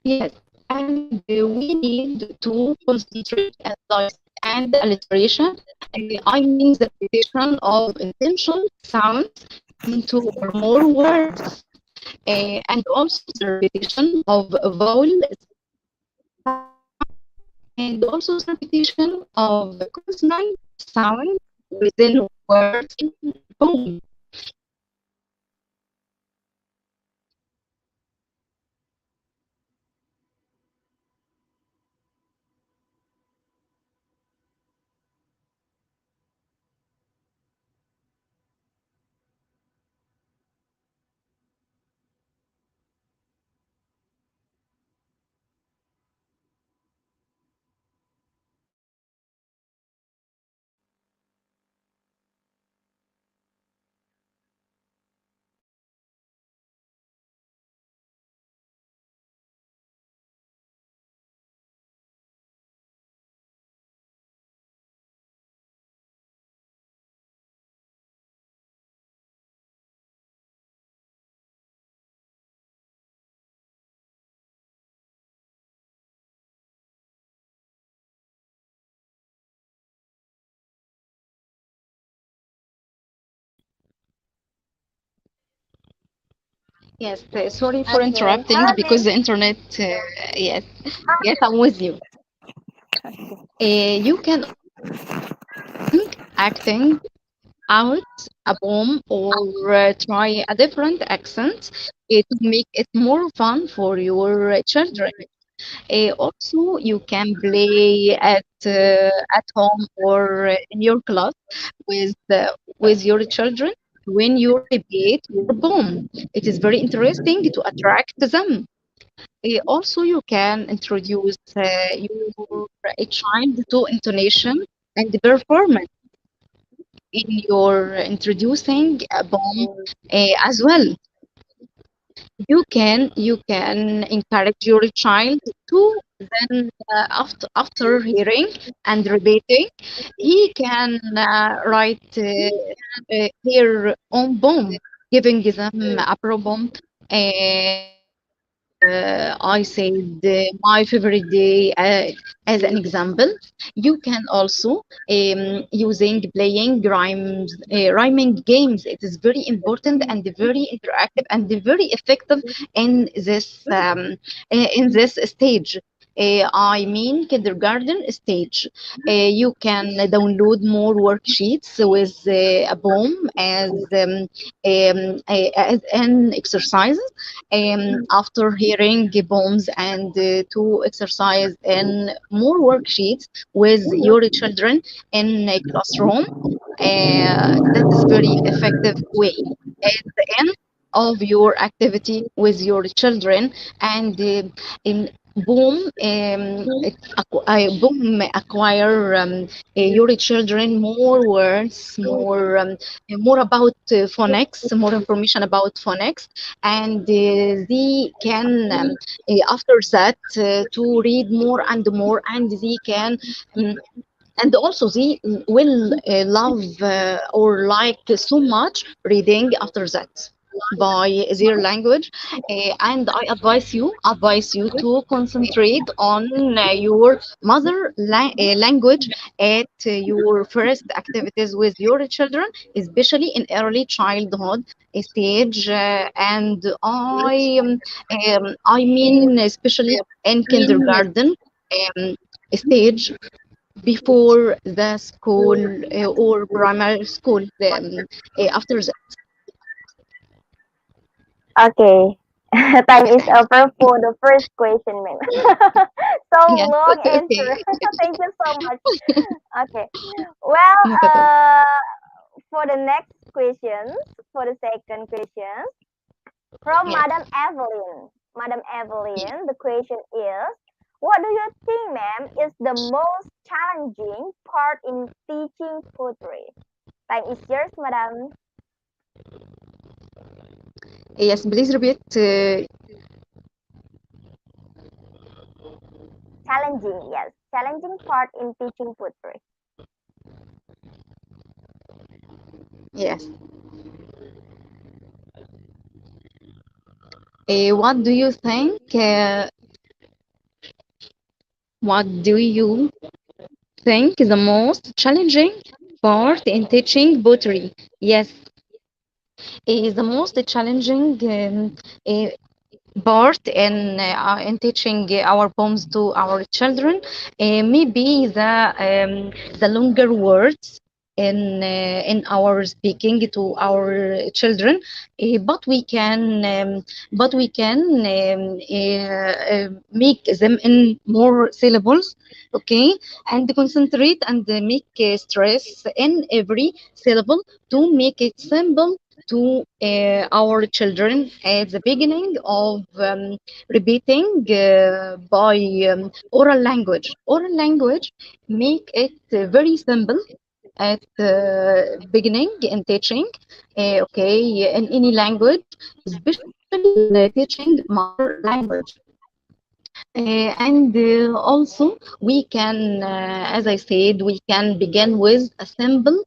Yes, and we need to concentrate on dissect and alliteration. I mean the repetition of intentional sounds in two or more words, and also the repetition of vowel sound, and also the repetition of consonant sound within words in poem. Yes, sorry for Okay. interrupting because the internet. Yes, yes, I'm with you. You can also sing acting out a poem or try a different accent to make it more fun for your children. Also, you can play at home or in your class with your children when you repeat your poem. It is very interesting to attract them. Also, you can introduce your child to intonation and performance in your introducing a poem as well. You can encourage your child to then after hearing and repeating, he can write their own poem, giving them a poem I said my favorite day as an example. You can also using playing rhyming games. It is very important and very interactive and very effective in this stage. I mean kindergarten stage. You can download more worksheets with a poem as an exercise after hearing poems and to exercise in more worksheets with your children in a classroom. That is very effective way at the end of your activity with your children and in boom boom acquire your children more words, more about phonics, more information about phonics, and they can after that to read more and more, and they can um, and also they will love or like so much reading after that by their language. And I advise you to concentrate on your language at your first activities with your children, especially in early childhood stage, and I mean especially in kindergarten um, stage, before the school or primary school, after that. Okay. Time is over for the first question, ma'am. So Yes, long okay, answer. okay. Thank you so much. Okay. Well, No problem. for the next questions, for the second question, from Yes. Madam Evelyn. Madam Evelyn, the question is, what do you think, ma'am, is the most challenging part in teaching poetry? Time is yours, madam. Yes, please repeat. Challenging, yes. Challenging part in teaching poetry. Yes. What do you think? What do you think is the most challenging part in teaching pottery? Yes, is the most challenging uh, part in teaching our poems to our children, maybe the longer words in our speaking to our children, but we can make them in more syllables, okay, and concentrate and make stress in every syllable to make it simple to our children at the beginning of repeating by oral language. Oral language make it very simple at beginning in teaching, okay, in any language, especially in teaching mother language. And also, we can, as I said, we can begin with a simple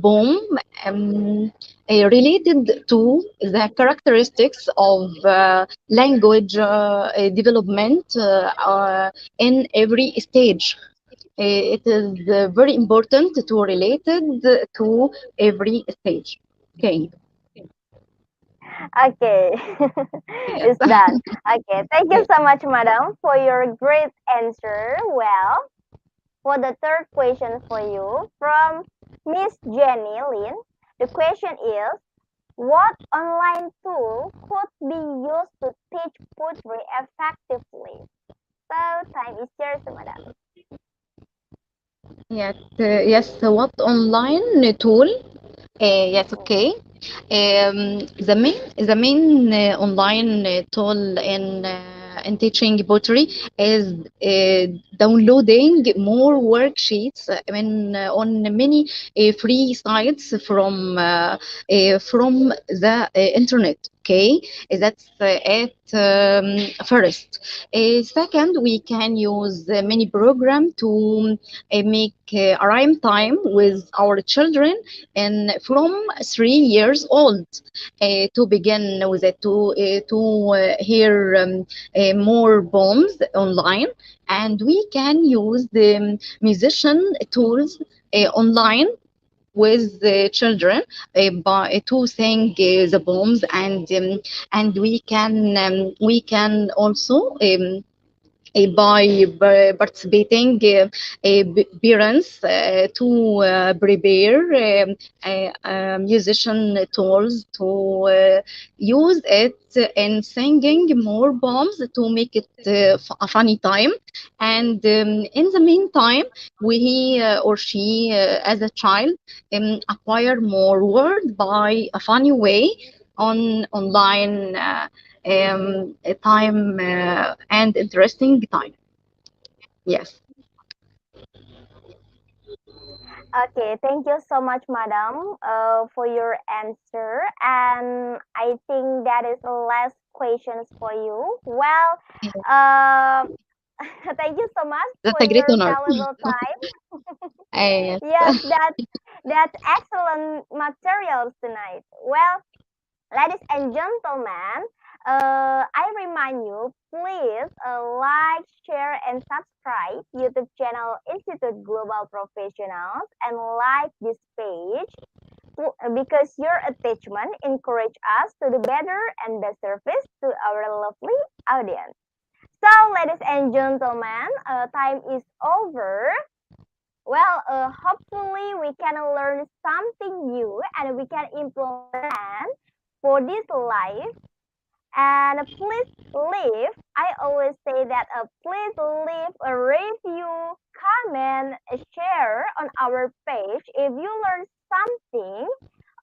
poem um, related to the characteristics of language development in every stage. It is very important to relate it to every stage. Okay. Okay, Yes. it's done. Okay, thank you Yes. so much, madam, for your great answer. Well, for the third question for you from Miss Jenny Lin, the question is, what online tool could be used to teach poetry effectively? So, time is yours, madam. Yes. Yes. What online tool? Yes, okay. The main online tool in teaching pottery is downloading more worksheets. I mean, on many free sites from the internet. Okay, that's at first. Second, we can use many program to make a rhyme time with our children and from 3 years old, to begin with it, to hear more poems online, and we can use the musician tools online with the children to sing the poems, and we can also by participating parents to prepare musician tools to use it in singing more poems to make it a funny time. And in the meantime, we or she as a child acquire more word by a funny way on online a time and interesting time. Yes, Okay, thank you so much, madam, for your answer. And I think that is the last questions for you. Well, uh, thank you so much that's for a great your honor. valuable time. Yes. Yes, that's excellent materials tonight. Well, ladies and gentlemen, I remind you, please like, share, and subscribe YouTube channel Institute Global Professionals and like this page because your attachment encourage us to do better and best service to our lovely audience. So, ladies and gentlemen, time is over. Well, hopefully we can learn something new and we can implement for this life. And please leave. I always say that please leave a review, comment, share on our page if you learn something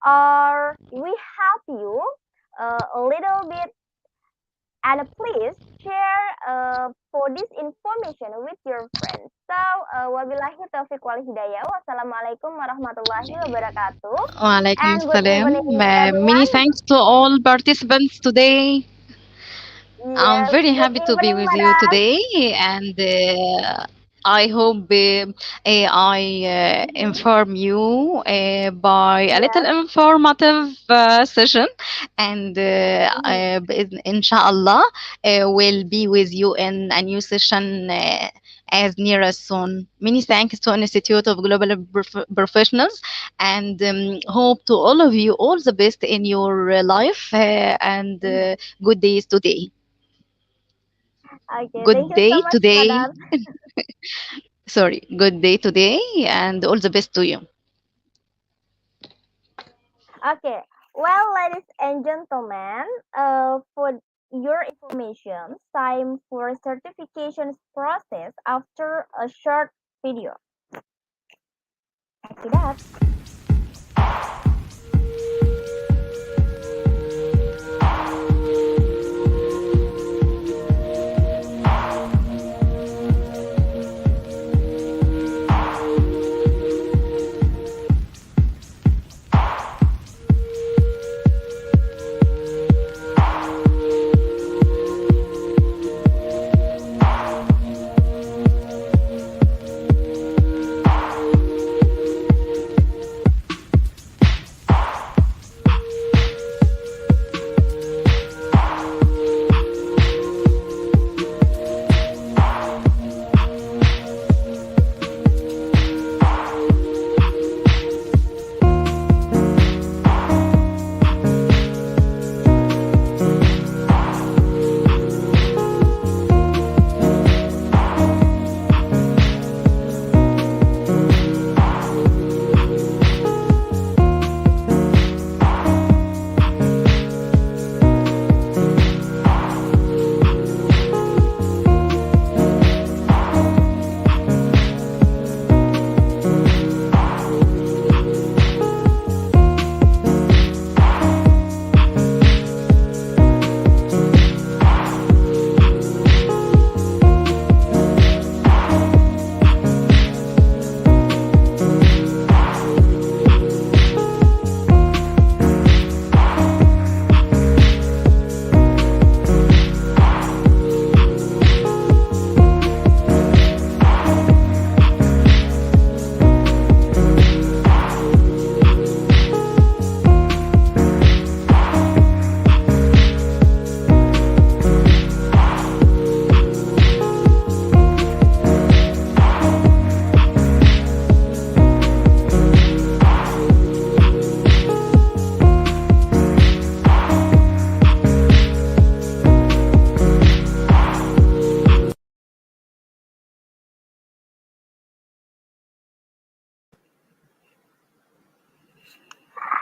or we help you a little bit. And please share for this information with your friends. So, wabillahi taufiq wal hidayah. Wassalamualaikum warahmatullahi wabarakatuh. Walaikum And good salam. evening, Many everyone. thanks to all participants today. I'm Yes, very good happy to be evening, with you madam. today, and I hope I inform you by a little Yes. informative session, and Mhm. inshallah, will be with you in a new session as near as soon. Many thanks to Institute of Global Professionals, and hope to all of you all the best in your life and Mhm. good days today. Okay, thank Good you so day much, today. madam. Sorry, good day today, and all the best to you. Okay, well, ladies and gentlemen, for your information, time for certification process after a short video. Check it out.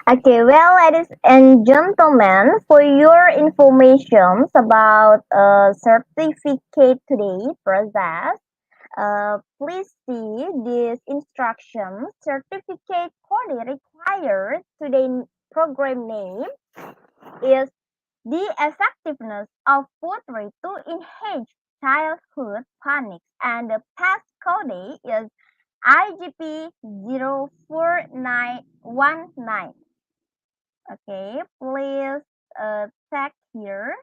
Okay, well, ladies and gentlemen, for your information about certificate today process, please see this instruction. Certificate code required today program name is The effectiveness of poetry to enhance childhood phonics and the passcode is IGP 04919. Okay, please check here.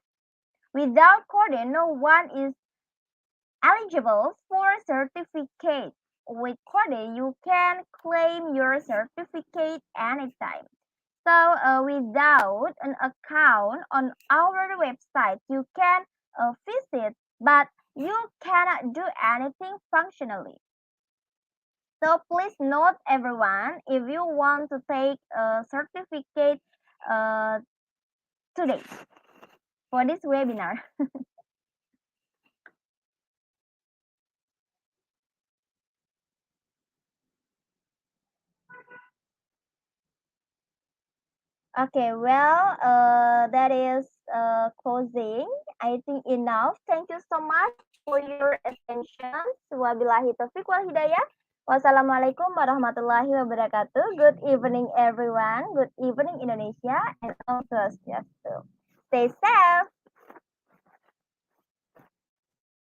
Without code, no one is eligible for certificate. With code, you can claim your certificate anytime. So, without an account on our website, you can visit, but you cannot do anything functionally. So, please note everyone, if you want to take a certificate uh, today for this webinar. Okay, well, that is closing. I think enough. Thank you so much for your attention. Wabillahi taufiq wal hidayah. Wassalamualaikum warahmatullahi wabarakatuh. Good evening, everyone. Good evening, Indonesia, and Om Swastiastu. Stay safe.